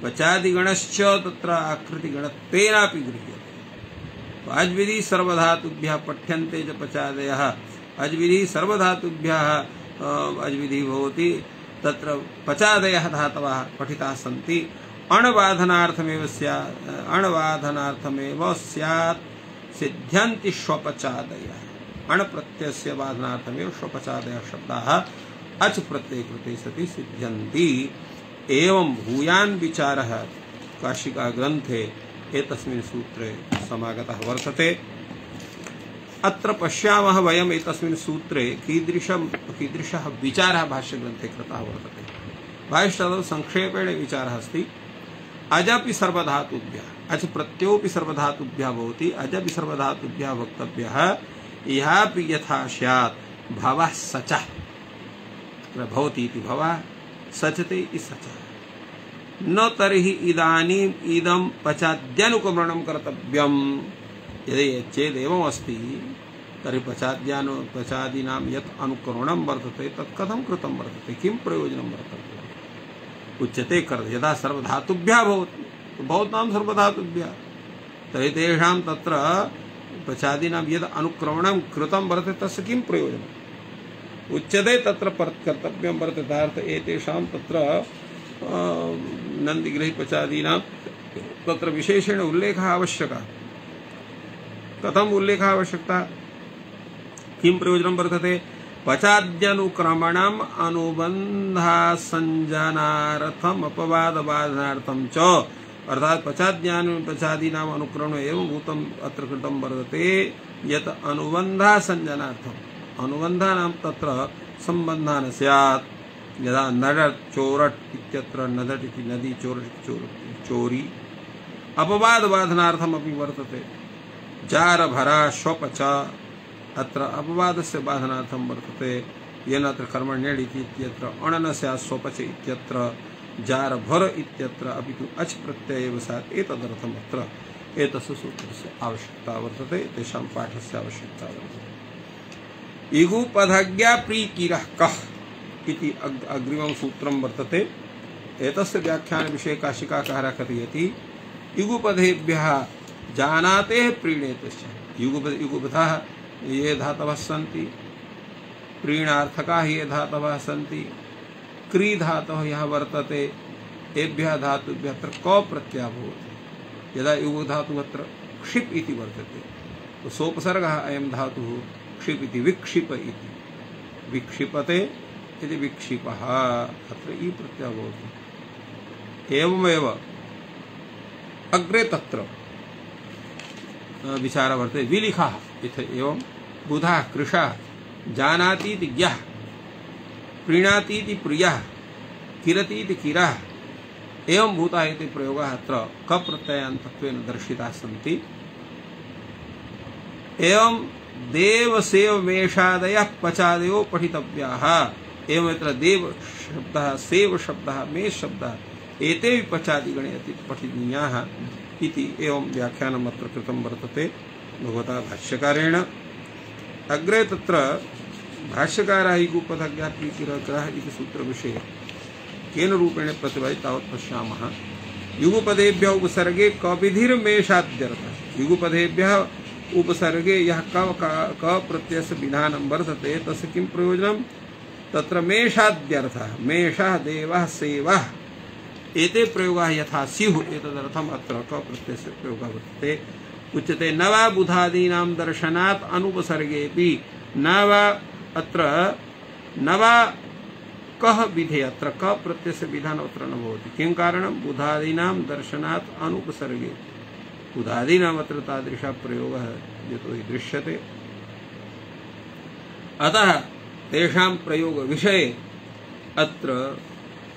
पचादिगणश्च तत्र आकृतिगणत्वेनापि गृह्यते अज्विधि सर्वधातुभ्यः पठ्यन्ते च पचादयः अज्विधि सर्वधातुभ्यः अज्विधि भवति तत्र पचादयः धातवः पठिताः सन्ति अणबाधनार्थमेव स्यात् सिद्ध्यन्ति श्वपचादयः अण प्रत्ययस्य बाधनार्थमेव श्वपचादयः शब्दाः अच प्रत्यये कृते सति सिद्ध्यन्ति एवं भूयान् विचारः काशिका ग्रन्थे एतस्मिन् सूत्रे समागतः वर्तते अत्र पश्यामः वयम् एतस्मिन् सूत्रे कीदृशः विचारः भाष्यग्रन्थे कृतः वर्तते भाष्यतः संक्षेपेण विचारः अस्ति अजपि सर्वधातुभ्यः अच प्रत्ययोपि सर्वधातुभ्यः भवति अजपि सर्वधातुभ्यः वक्तव्यः इहापि यथा स्यात् भवः सचः भवति इति भवः सचते इति सचः न तर्हि इदानीम् इदं पचाद्यानुक्रमणं कर्तव्यम् यदि चेदेवम् अस्ति तर्हि पचादीनां यत् अनुक्रमणं वर्तते तत् कथं कृतं वर्तते किं प्रयोजनं वर्तते उच्यते यदा सर्वधातुभ्यः भवति भवतां सर्वधातुभ्यः तर्हि तेषां तत्र पचादीनां यद् अनुक्रमणं कृतं वर्तते तस्य किं प्रयोजनम् उच्यते तत्र कर्तव्यं वर्तते अर्थ एतेषां तत्र नन्दिग्रही पचादीनां तत्र विशेषेण उल्लेखः आवश्यकः कथम् उल्लेखः आवश्यकता किं प्रयोजनं वर्तते पचाद्यनुक्रमणम् अनुबन्धासञ्जनार्थम् अपवादबाधनार्थं च अर्थात पचादीनाम् अनुक्रमणम् एवं भूतम् अत्र कृतं वर्तते यत् अनुबन्धासञ्जनार्थम् अनुबन्धानां तत्र सम्बन्धः न स्यात् यदा नडट चोरट इत्यत्र नदट इति नदी चोरट चोरी अपवादबाधनार्थमपि वर्तते जार भरा श्वपच अत्र अपवादस्य बाधनार्थं वर्तते येन अत्र कर्मण्येड् इत्यत्र अणन स्यात् स्वपच इत्यत्र जार भर इत्यत्र अपि तु अच् प्रत्ययेव स्यात् एतदर्थम् अत्र एतस्य सूत्रस्य आवश्यकता वर्तते तेषां पाठस्य आवश्यकता वर्तते इगुपधज्ञा प्रीकिरः कः इति अग्रिमं सूत्रं वर्तते एतस्य व्याख्यान विषये काशिकाकारः कथयति युगपदेभ्यः जानाते प्रीणेतश्च युगपथः ये धातवः सन्ति प्रीणार्थकाः ये धातवः सन्ति क्री धातुः यः वर्तते एभ्यः धातुभ्यः अत्र क प्रत्ययः भवति यदा युग धातुः अत्र क्षिप् इति वर्तते तो सोपसर्गः अयं धातुः क्षिप् इति विक्षिप इति विक्षिपते इति विक्षिपः अत्र ई प्रत्ययः भवति एवमेव अग्रे तत्र विचारः वर्तते विलिखः इति एवं बुधः कृशः जानाति इति ज्ञः, प्रीणाति इति प्रियः, किरति इति किरः, एवं भूता इति प्रयोगः अत्र क प्रत्ययान्तत्वेन दर्शिताः सन्ति। एवं देव सेव मेषादयः पचादयो पठितव्याः। एवं यत्र देव शब्दः, सेव शब्दः, मेष शब्दः एते पचादिगणे अति पठनीयाः इति एवं व्याख्यानम् अत्र कृतं वर्तते भगवता भाष्यकारेण। अग्रे तत्र भाष्यकारः युगपदज्ञः प्रीतिरग्रहः इति सूत्रविषये केन रूपेण प्रतिपादितं तावत् पश्यामः। युगपदेभ्यः उपसर्गे कविधिर्मेषाद्यर्थः। युगपदेभ्यः उपसर्गे यः क प्रत्ययस्य विधानं वर्तते तस्य किं प्रयोजनं? तत्र मेषाद्यर्थः, मेषः देवः सेवः एते प्रयोगाः यथा स्युः एतदर्थम् अत्र क प्रत्ययस्य प्रयोगः वर्तते। उच्यते न वा बुधादीनां दर्शनात् अनुपसर्गेऽपि न वा अत्र न वा कः विधे अत्र क प्रत्ययस्य विधानम् अत्र न भवति। किं कारणं? बुधादीनां दर्शनात् अनुपसर्गे, बुधादीनाम् अत्र तादृशः प्रयोगः यतो हि दृश्यते, अतः तेषां प्रयोग विषये अत्र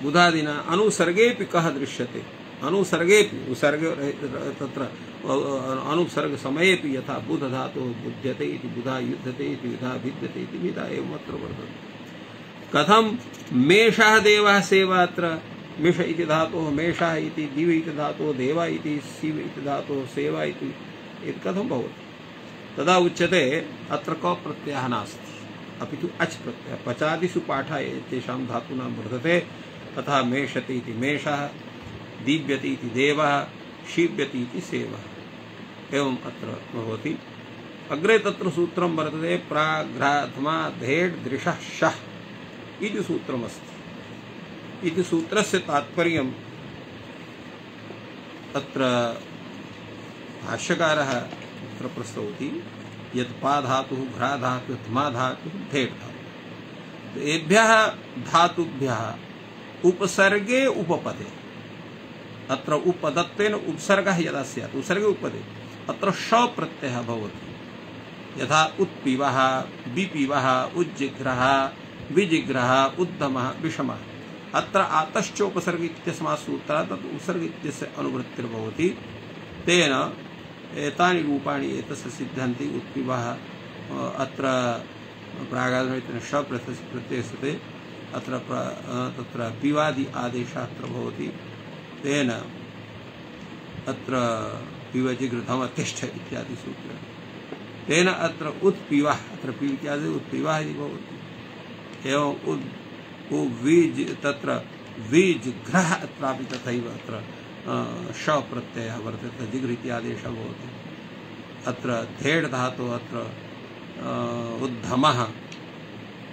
बुधादिना अनुसर्गेऽपि कः दृश्यते। अनुसर्गेऽपि उपसर्ग तत्र अनुसर्ग समयेऽपि यथा बुध धातुः बुध्यते इति बुधा युध्यते इति विधा भिद्यते इति विधा एवम् अत्र वर्तते। कथं मेषः देवः सेवा अत्र मिष इति धातुः मेषः इति दिव इति धातुः देवा इति शिव इति धातुः सेवा इति कथं भवति? तदा उच्यते अत्र क प्रत्ययः नास्ति, अपि तु अच् प्रत्ययः। पचादिषु पाठः तेषां धातूनां वर्तते। तथा मेषति इति मेषः, दीव्यति इति देवः, शिव्यति इति सेवः एवं अत्र भवति। अग्रे तत्र सूत्रं वर्तते प्राघ्रात्मा धेड् दृशः शः इति सूत्रमस्ति। इति सूत्रस्य तात्पर्यम् अत्र भाष्यकारः अत्र प्रस्तौति यत् पा धातुः, घ्रा धातुः, ध्मा धातुः, धेट् धातुः, एभ्यः धातुभ्यः उपसर्गे उपपदे, अत्र उपदत्तेन उपसर्गः यदा स्यात् उपसर्गे उपपदे अत्र श प्रत्ययः भवति। यथा उत्पीवः, विपीवः, उज्जिघ्रः, विजिघ्रः, उद्दमः, विषमः। अत्र आतश्च उपसर्ग इत्यस्मात् सूत्रात् तत् उपसर्ग इत्यस्य अनुवृत्तिर्भवति। तेन एतानि रूपाणि एतस्य सिद्ध्यन्ति। उत्पीवः अत्र प्रागादिन श प्रत्ययस्यते, अत्र तत्र पीवादि आदेशः अत्र भवति। तेन अत्र पीवजिघृतम् तिष्ठ इत्यादि सूत्रेण तेन अत्र उत्पीवः, अत्र पीव इत्यादि उत्पीवः इति भवति। एवं तत्र विजिघ्रः अत्रापि तथैव अत्र श प्रत्ययः वर्तते, जिघ्र इत्यादेशः भवति। अत्र धेड् धातुः अत्र उद्धमः,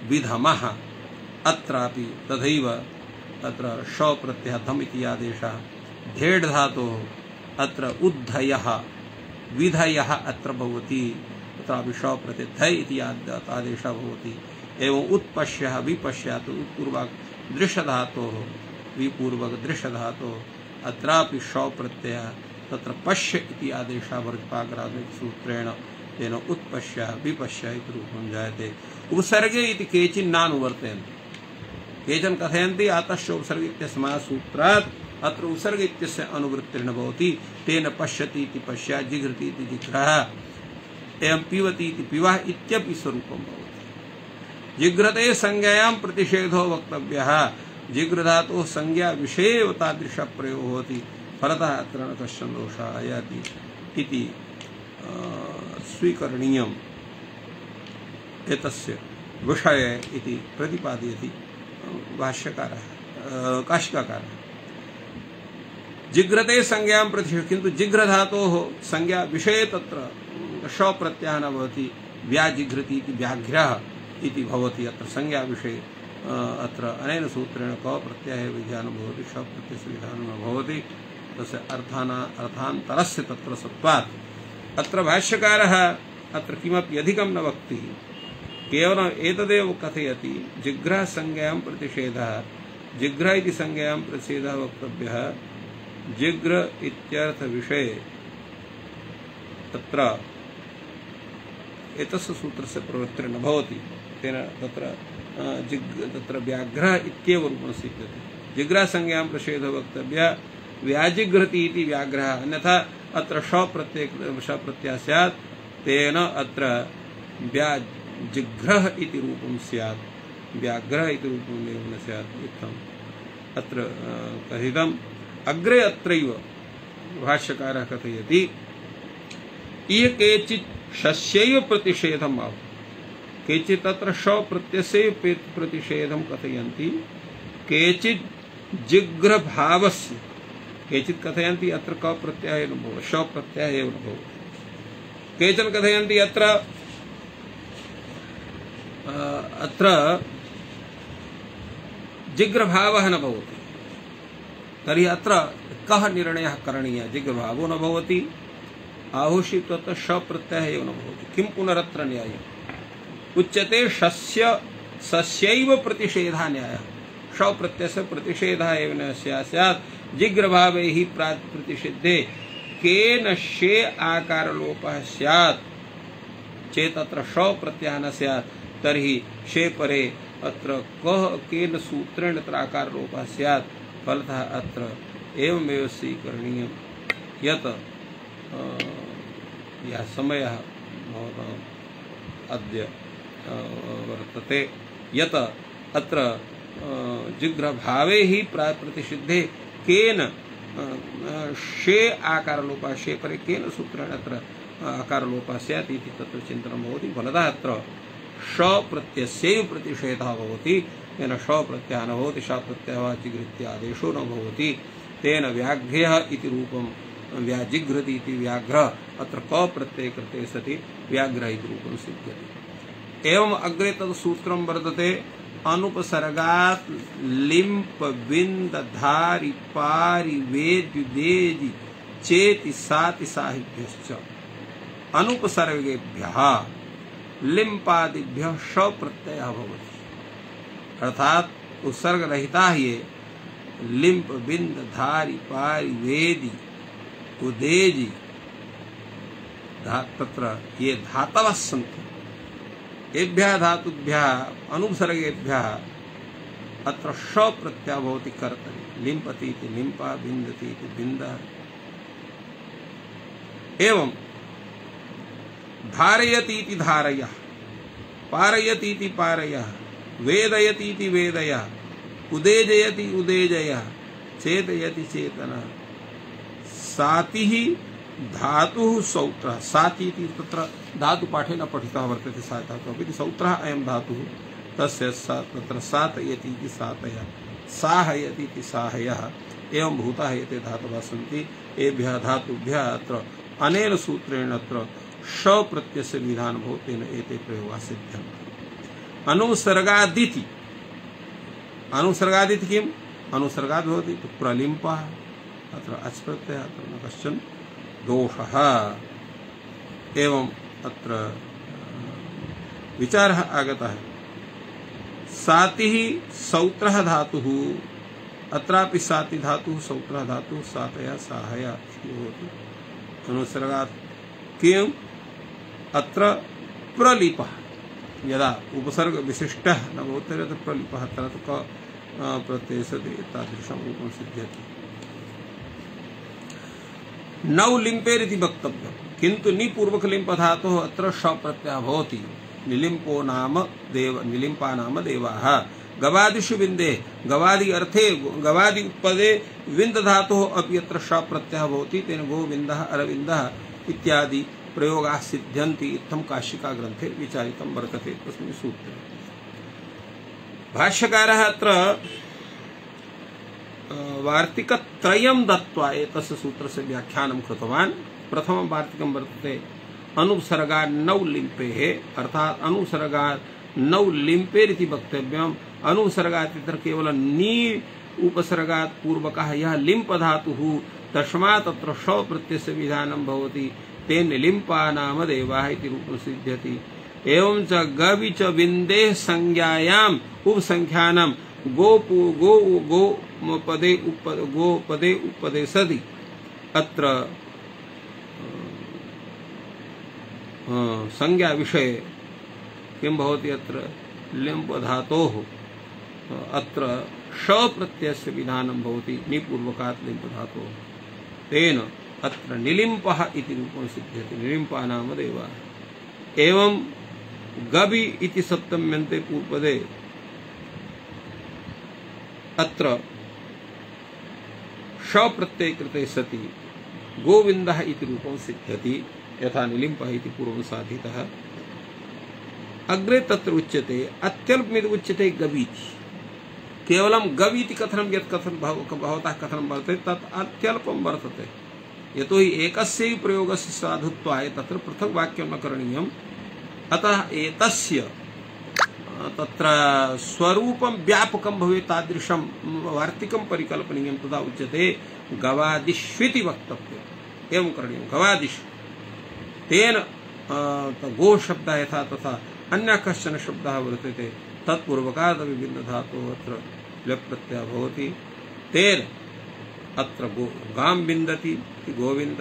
विधमः, अत्रापि तथैव अत्र श प्रत्ययः धम इति आदेशः। धेड् धातुः अत्र उद्धयः, विधयः अत्र भवति, तत्रापि श प्रत्यय ध इति आदेशः भवति। एवं उत्पश्यः, विपश्यात्, उत्पूर्वक दृश्य धातोः, विपूर्वक दृश्य धातोः अत्रापि श प्रत्ययः, तत्र पश्य इति आदेशः वर्गपाकरादिक सूत्रेण। तेन उत्पश्यः, विपश्यः इति रूपं जायते। उपसर्गे इति केचिन् नानुवर्तयन्ति, केचन कथयन्ति आतश्च उपसर्ग इत्यस्मात् सूत्रात् अत्र उपसर्ग इत्यस्य अनुवृत्तिर्न भवति। तेन पश्यति इति पश्यः, जिघ्रति इति जिघ्रः, एवं पीवति इति पिवः इत्यपि स्वरूपं भवति। जिघ्रते संज्ञायां प्रतिषेधो वक्तव्यः। जिघ्र धातोः संज्ञा विषये एव तादृशः प्रयोगो भवति, फलतः अत्र न कश्चन दोषः आयाति इति स्वीकरणीयम् एतस्य विषये इति प्रतिपादयति भाष्यकारः, काशिकाकारः। जिघ्रते संज्ञां प्रतिषेधः, किन्तु जिघ्र धातोः संज्ञा विषये तत्र श प्रत्ययः न भवति। व्याजिघ्रति इति व्याघ्रः इति भवति। अत्र संज्ञा विषये अत्र अनेन सूत्रेण क प्रत्ययः विधानं भवति, श प्रत्ययस्य विधानं न भवति। तस्य अर्थान्तरस्य तत्र सत्त्वात् अत्र भाष्यकारः अत्र किमपि अधिकं न वक्ति, केवलम् एतदेव कथयति। जिघ्रः संज्ञां प्रतिषेधः, जिघ्र इति संज्ञां प्रतिषेधः वक्तव्यः। जिघ्र इत्यर्थ विषये तत्र एतस्य सूत्रस्य प्रवृत्तिर्न भवति। तेन तत्र व्याघ्रः इत्येव रूपेण सिद्ध्यति। जिघ्रासंज्ञां प्रषेधो वक्तव्यः व्याजिघ्रति इति व्याघ्रः, अन्यथा अत्र शप्रत्ययः स्यात्, तेन अत्र व्याजिघ्रः इति रूपं स्यात्, व्याघ्रः इति रूपं न स्यात् इत्थम् अत्र कथितम्। अग्रे अत्रैव भाष्यकारः कथयति ये केचित् शस्यैव प्रतिषेधम् आहुः, केचित् तत्र शप्रत्ययस्य प्रतिषेधं कथयन्ति, केचित् जिघ्रभावस्य, केचित् कथयन्ति अत्र कप्रत्ययः न भवति, शप्रत्ययः एव न भवति, केचन कथयन्ति अत्र जिघ्रभावः न भवति। तर्हि अत्र कः निर्णयः करणीयः? जिघ्रभावो न भवति, आहुषि तत्र शप्रत्ययः एव न भवति, किं पुनरत्र न्यायः? उच्यते सस्यैव प्रतिषेधः न्यायः, शप्रत्ययस्य प्रतिषेधः एव न स्यात्। जिघ्रभावे हि प्रतिषिद्धे केन शे आकारलोपः स्यात् चेत् अत्र शप्रत्ययः न स्यात्, तर्हि शे परे अत्र कः केन सूत्रेण अत्र आकारलोपः स्यात्। फलतः अत्र एवमेव स्वीकरणीयं यत् यः समयः अद्य वर्तते यत् अत्र जिघ्रभावे हि प्रतिषिद्धे केन शे आकारलोपः, शे परे केन सूत्रेण अत्र आकारलोपः स्यात् इति तत्र चिन्तनं भवति। फलतः अत्र शप्रत्ययस्यैव प्रतिषेधः भवति, तेन शप्रत्ययः न भवति, शप्रत्ययः जिघ्रित्यादेशो न भवति, तेन व्याघ्र्यः इति रूपं व्याजिघ्रति इति व्याघ्रः अत्र कप्रत्यये कृते सति व्याघ्रः इति रूपं सिद्ध्यति। एवम् अग्रे तद् सूत्रं वर्तते अनुपसर्गात् लिम्प बिन्द धारि पारि वेद्यु देजि चेति साति साहिभ्यश्च अनुपसर्गेभ्यः लिम्पादिभ्यः शप्रत्ययः भवति, अर्थात् उत्सर्गरहिता ये लिम्प बिन्द धारि पारि वेदि उदेजि तत्र ये धातवः सन्ति, एभ्यः धातुभ्यः अनुपसर्गेभ्यः अत्र शप्रत्ययः भवति कर्तरि, लिम्पति इति लिम्पा, बिन्दति इति बिन्दः। एवं धारयति इति धारयः, पारयति इति पारयः, वेदयति इति वेदयः, उदेजयति उदेजयः, चेतयति चेतनः। सातिः धातुः सौत्रः, साति इति तत्र धातुपाठेन पठितः वर्तते, सा धातुः अपि सौत्रः अयं धातुः, तस्य तत्र सातयति इति सातयः, साहयति इति साहयः, एवं भूताः एते धातवः सन्ति। एभ्यः धातुभ्यः अत्र अनेन सूत्रेण अत्र शप्रत्ययस्य विधानं भवति, तेन एते प्रयोगाः सिद्ध्यन्ते। अनुसर्गादिति, अनुसर्गादिति किम्? अनुसर्गाद् भवति प्रलिम्पः, अत्र अच् प्रत्ययः, अत्र न कश्चन दोषः। एवं अत्र विचारः आगतः, सातिः सौत्रः धातुः, अत्रापि साति धातुः सौत्रः धातुः, सातया साहया भवति। अनुसर्गात् किम्? अत्र प्रलिपः, यदा उपसर्ग विशिष्टः न भवति तत्र प्रलिपः, तत्र क प्रत्यये सति तादृशं रूपं सिद्ध्यति। नौ लिम्पेरिति वक्तव्यं, किन्तु निपूर्वक लिम्प धातुः अत्र शप्रत्ययः भवति। निलिम्पो नाम देव, निलिम्पा नाम देवाः। गवादिषु विन्दे, गवादि अर्थे गवादि उत्पदे विन्द धातुः अपि अत्र शप्रत्ययः भवति, तेन गोविन्दः अरविन्दः इत्यादि प्रयोगाः सिद्ध्यन्ति इत्थं काशिका ग्रन्थे विचारितं वर्तते तस्मिन् सूत्रे। भाष्यकारः अत्र वार्तिकत्रयं दत्त्वा एतस्य सूत्रस्य व्याख्यानं कृतवान्। प्रथमं वार्तिकं वर्तते अनुपसर्गात् नौ लिम्पेः, अर्थात् अनुपसर्गात् नौ लिम्पेरिति वक्तव्यम्। अनुपसर्गात् इत्यत्र केवलं नी उपसर्गात् पूर्वकः यः लिम्प धातुः, तस्मात् तत्र शप्रत्ययस्य विधानं भवति, तेन लिम्पा नाम देवाः इति रूपं सिद्ध्यति। एवं च गवि च विन्देः संज्ञायाम् उपसंख्यानं गोपदे उपपदे सति अत्र संज्ञा विषये किं भवति? अत्र लिम्प धातोः अत्र श प्रत्ययस्य विधानं भवति निपूर्वकात् लिम्प धातोः तेन अत्र निलिम्पः इति रूपं सिद्ध्यति निलिम्पा नाम देवः। एवं गबि इति सप्तम्यन्ते पूर्वपदे अत्र श प्रत्यय कृते सति गोविन्दः इति रूपं सिद्ध्यति यथा निलिम्पः इति पूर्वं साधितः। अग्रे तत्र उच्यते अत्यल्पमिति उच्यते गबीति। केवलं गबीति कथनं यत् कथनं भवतः कथनं वर्तते तत् अत्यल्पं वर्तते। यतोहि एकस्यैव प्रयोगस्य साधुत्वाय तत्र पृथक् वाक्यं न करणीयम्। अतः एतस्य तत्र स्वरूपं व्यापकं भवेत् तादृशं वार्तिकं परिकल्पनीयं तदा उच्यते गवादिष्विति वक्तव्यम्। एवं करणीयं गवादिष् तेन गो शब्दः यथा तथा अन्य कश्चन शब्दः वर्तते तत्पूर्वकादपि बिन्दधातोः अत्र लप् प्रत्ययः भवति तेन अत्र गां बिन्दति इति गोविन्द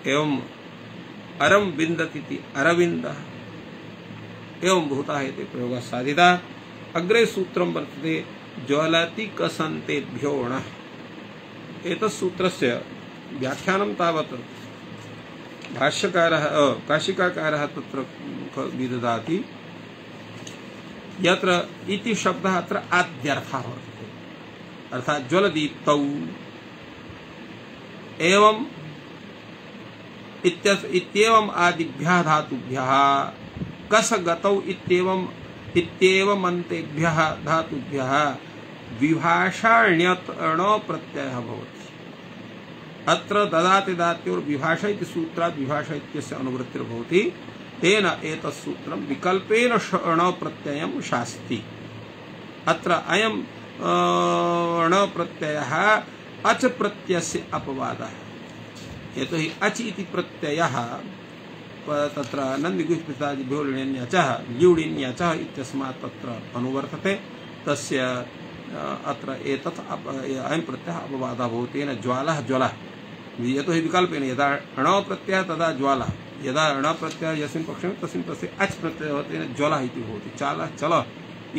एवं अरं बिन्दति इति अरविन्दः एवं भूतः इति प्रयोगः साधितः। अग्रे सूत्रं वर्तते ज्वलति कसन्तेभ्योऽणः। एतत् सूत्रस्य व्याख्यानं तावत् भाष्यकारः काशिकाकारः तत्र विदधाति यत्र इति शब्दः अत्र आद्यर्थः वर्तते अर्थात् ज्वलदीप्तौ एवं इत्येवम् आदिभ्यः धातुभ्यः कसगतौ इत्येवमन्तेभ्यः धातुभ्यः विभाषाण्यत् ण प्रत्ययः भवति। अत्र ददाति दात्योर्विभाषा इति सूत्रात् विभाषा इत्यस्य अनुवृत्तिर्भवति तेन एतत् सूत्रं विकल्पेन ण प्रत्ययं शास्ति। अत्र अयं ण प्रत्ययः अच प्रत्ययस्य अपवादः। यतोहि अच इति प्रत्ययः तत्र नन्दिगुह्यपितादिभ्यो ल्युडिन्यचः ल्युडिन्यचः इत्यस्मात् तत्र अनुवर्तते तस्य अत्र एतत् अयं प्रत्ययः अपवादः भवति। तेन ज्वालः ज्वलः यतोहि विकल्पेन यदा ण प्रत्ययः तदा ज्वालः यदा ण प्रत्ययः यस्मिन् पक्षे तस्मिन् पक्षे अच् प्रत्ययः तेन ज्वलः इति भवति चालः चलः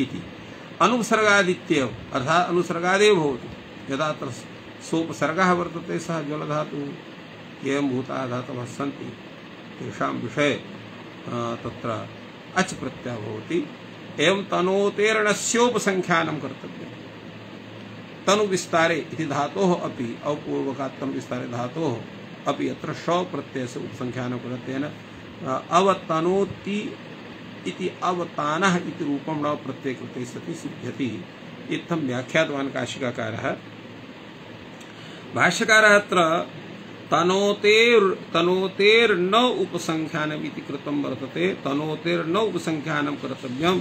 इति। अनुसर्गादित्येव अर्थात् अनुसर्गादेव भवति। यदा अत्र सोपसर्गः वर्तते सः ज्वलधातुः एवं भूताः धातवः सन्ति तेषां विषये तत्र अच् प्रत्ययः भवति। एवं तनोतेर्णस्योपसंख्यानं कर्तव्यम्। तनु विस्तारे इति धातोः अपि औपूर्वकात् तनु विस्तारे धातोः अपि अत्र श प्रत्ययस्य उपसंख्यानं कृतेन अवतनोति इति अवतानः इति रूपं न प्रत्ययकृते सति सिद्ध्यति। इत्थं व्याख्यातवान् काशिकाकारः। भाष्यकारः अत्र तनोतेर्न उपसंख्यानम् इति कृतं वर्तते। तनोतेर्न उपसंख्यानं कर्तव्यम्।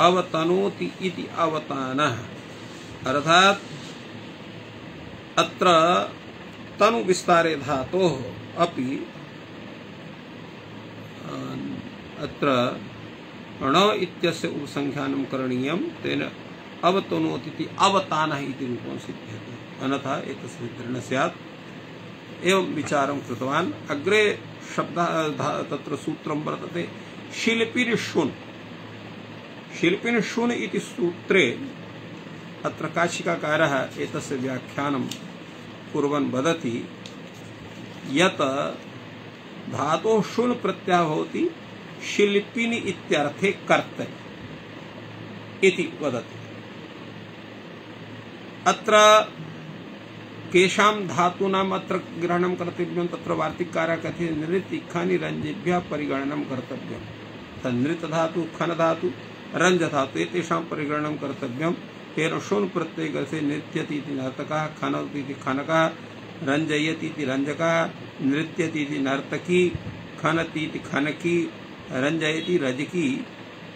अवतनोति इति अवतानः अर्थात् अत्र तनु विस्तारे धातोः अपि अत्र ण इत्यस्य उपसंख्यानं करणीयं तेन अवतनोति इति अवतानः इति रूपं सिद्ध्यति अन्यथा एतस्य सिद्धिर्न स्यात्। एवं विचारं कृतवान्। अग्रे शब्दः तत्र सूत्रं वर्तते शिल्पिर्षुन्। शिल्पिर्षुन् इति सूत्रे अत्र काशिकाकारः एतस्य व्याख्यानं कुर्वन् वदति यत् धातोः शुन् प्रत्ययः भवति शिल्पिनि इत्यर्थे कर्ते इति वदति। अत्र केषां धातूनाम् अत्र ग्रहणं कर्तव्यं तत्र वार्तिककारः कथयति नृत् इखानि रञ्जेभ्यः परिगणनं कर्तव्यं। तन्नृत् धातु खन धातु रञ्ज धातु एतेषां परिगणनं कर्तव्यं। तेन शुन् प्रत्यय करते नृत्यति इति नर्तकः खनति इति खनकः रञ्जयति इति रञ्जकः नृत्यति इति नर्तकी खनति इति खनकी रञ्जयति रजकी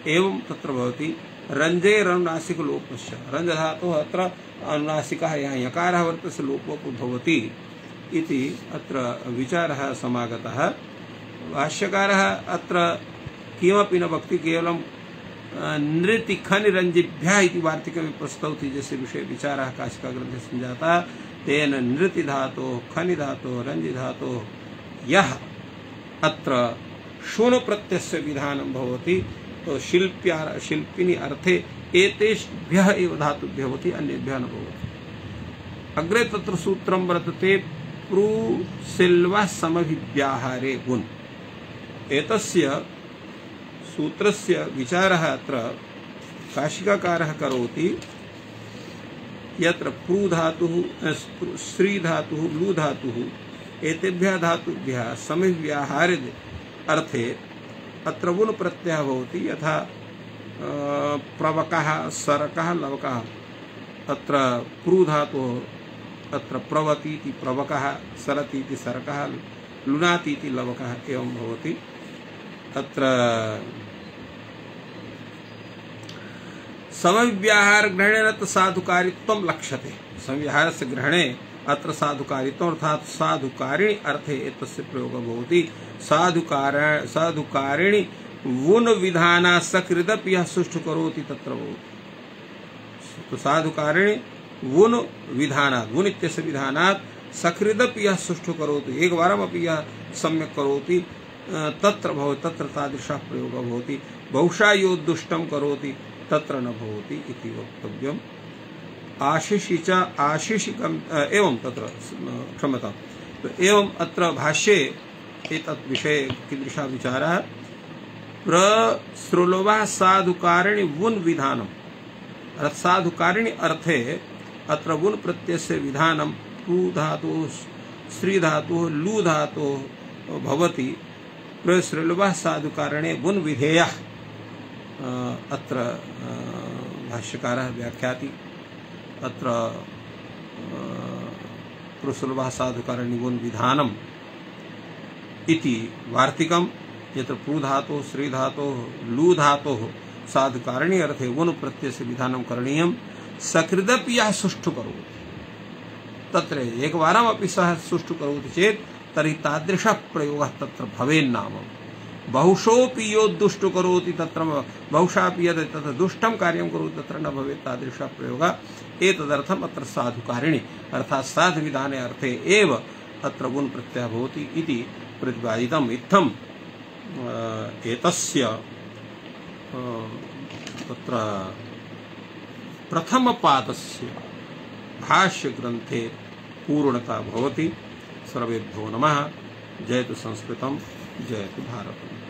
एवं तत्र भवति। रञ्जे अनुनासिक लोपश्च रञ्ज धातुः अत्र अनुनासिकः यः यकारः वर्तते लोपोपि भवति इति अत्र विचारः समागतः। भाष्यकारः अत्र किमपि न वक्ति केवलं नृति खनि रञ्जिभ्यः इति वार्तिकं प्रस्तौति जस्य विषये विचारः काशिकाग्रन्थे सञ्जातः। तेन नृति धातोः खनि धातोः रञ्जि धातोः यः अत्र शुन् प्रत्ययस्य विधानं भवति शिल्पिनी अर्थे एतेभ्यः एव धातुभ्यः भवति, अन्येभ्यः न भवति। अग्रे तत्र सूत्रं वर्तते प्रुसिल्वा समभिव्याहारे गुण। एतस्य सूत्रस्य विचारः अत्र काशिकाकारः करोति यत्र प्रू धातुः श्री धातुः लू धातुः एतेभ्यः धातुभ्यः समभिव्याहारे अर्थे अत्र गुण प्रत्ययः भवति। यथा प्रवकः सरकः लवकः, अत्र प्रू धातुः अत्र प्रवती इति प्रवकः, सरति इति सरकः, लुनाति इति लवकः एवं भवति। अत्र समव्याहार ग्रहणेन तत् साधुकारित्वं लक्ष्यते। समव्याहारस्य ग्रहणे अत्र साधुकारित्वम् अर्थात् साधुकारिणी अर्थे एतस्य प्रयोगः भवति। साधुकारिणी वुन विधाना सकृदपि यः सुष्ठु करोति तत्र भवति। तो साधुकारिणी वुन विधानात्, वुन इत्यस्य विधानात् सकृदपि यः सुष्ठु करोति, एकवारमपि यः सम्यक् करोति तत्र भवति, तत्र तादृशः प्रयोगः भवति। बहुशः यो दुष्टं करोति तत्र न भवति इति वक्तव्यम्। आशिषि च आशिषिकम् एवं तत्र क्षम्यतां। तो एवं अत्र भाष्ये एतत् विषये कीदृशः विचारः, प्रसृलवः साधुकारिणी वुन् विधानम्, अर्थात् साधुकारिणी अर्थे अत्र वुन् प्रत्ययस्य विधानं प्रू धातुः श्री धातुः लू धातुः भवति। प्रसृलवः साधुकारिणे वुन् विधेयः अत्र भाष्यकारः व्याख्याति। अत्र प्रसृलवः साधुकारिणी वुन् विधानम् इति वार्तिकम्, यत्र प्रू धातुः श्री धातुः लू धातुः साधुकारिणी अर्थे वुन् प्रत्ययस्य विधानं करणीयं। सकृदपि यः सुष्ठु करोति तत्र एकवारमपि सः सुष्ठु करोति चेत् तर्हि तादृशः प्रयोगः तत्र भवेन्नाम। बहुशोऽपि यो दुष्टु करोति तत्र बहुशापि यद् तत्र दुष्टं कार्यं करोति तत्र न भवेत् तादृशः प्रयोगः। एतदर्थम् अत्र साधुकारिणी अर्थात् साधुविधाने अर्थे एव अत्र वुन् प्रत्ययः भवति इति प्रतिपादितम्। इत्थम् एतस्य तत्र प्रथमपादस्य भाष्यग्रन्थे पूर्णता भवति। सर्वेभ्यो नमः। जयतु संस्कृतं, जयतु भारतम्।